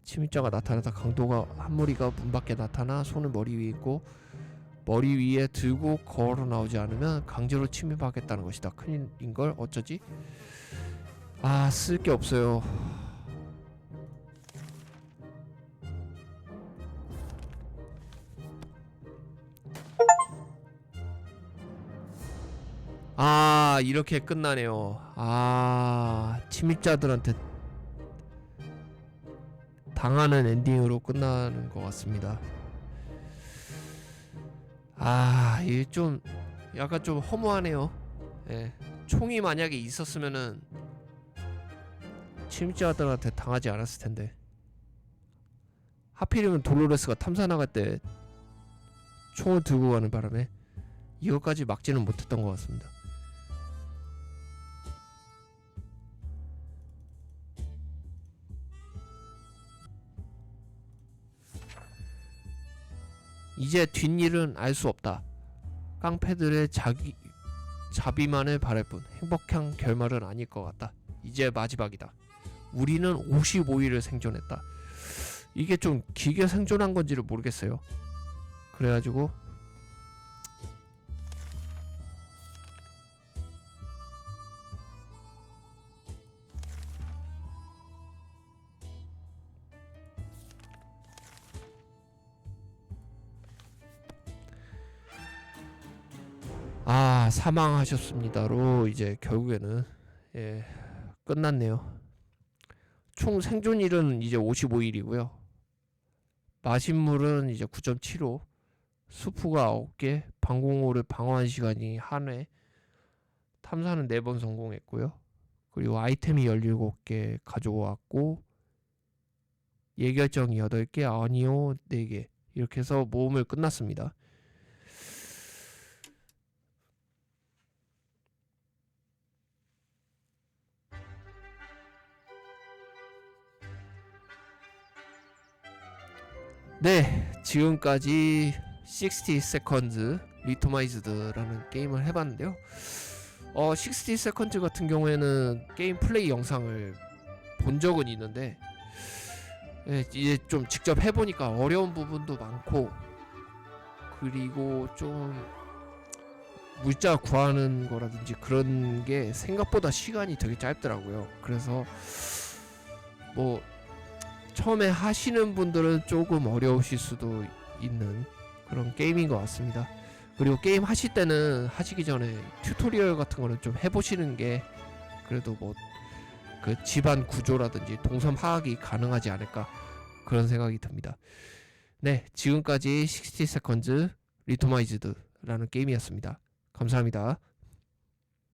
A: 침입자가 나타나다 강도가 한 무리가 문 밖에 나타나 손을 머리 위에 있고 머리 위에 들고 걸어 나오지 않으면 강제로 침입하겠다는 것이다. 큰일인걸. 어쩌지? 쓸 게 없어요. 이렇게 끝나네요. 침입자들한테 당하는 엔딩으로 끝나는 것 같습니다. 이게 좀 약간 좀 허무하네요. 예. 총이 만약에 있었으면은 침입자들한테 당하지 않았을 텐데. 하필이면 돌로레스가 탐사 나갈 때 총을 들고 가는 바람에 이것까지 막지는 못했던 것 같습니다. 이제 뒷일은 알 수 없다. 깡패들의 자비만을 바랄 뿐 행복한 결말은 아닐 것 같다. 이제 마지막이다. 우리는 55일을 생존했다. 이게 좀 길게 생존한 건지를 모르겠어요. 그래가지고 사망하셨습니다로 이제 결국에는 끝났네요. 총 생존일은 이제 55일이고요. 마신 물은 이제 9.75, 수프가 9개, 방공호를 방어한 시간이 한 회, 탐사는 4번 성공했고요. 그리고 아이템이 17개 가져왔고 예결정이 8개, 아니오 4개, 이렇게 해서 모험을 끝났습니다. 네, 지금까지 60 seconds 리토마이즈드라는 게임을 해봤는데요. 60 seconds 같은 경우에는 게임 플레이 영상을 본 적은 있는데 예, 이제 좀 직접 해보니까 어려운 부분도 많고, 그리고 좀 물자 구하는 거라든지 그런 게 생각보다 시간이 되게 짧더라고요. 그래서 뭐 처음에 하시는 분들은 조금 어려우실 수도 있는 그런 게임인 것 같습니다. 그리고 게임 하실 때는 하시기 전에 튜토리얼 같은 거는 좀 해보시는 게 그래도 뭐 그 집안 구조라든지 동선 파악이 가능하지 않을까 그런 생각이 듭니다. 네, 지금까지 60 seconds 리토마이즈드라는 게임이었습니다. 감사합니다.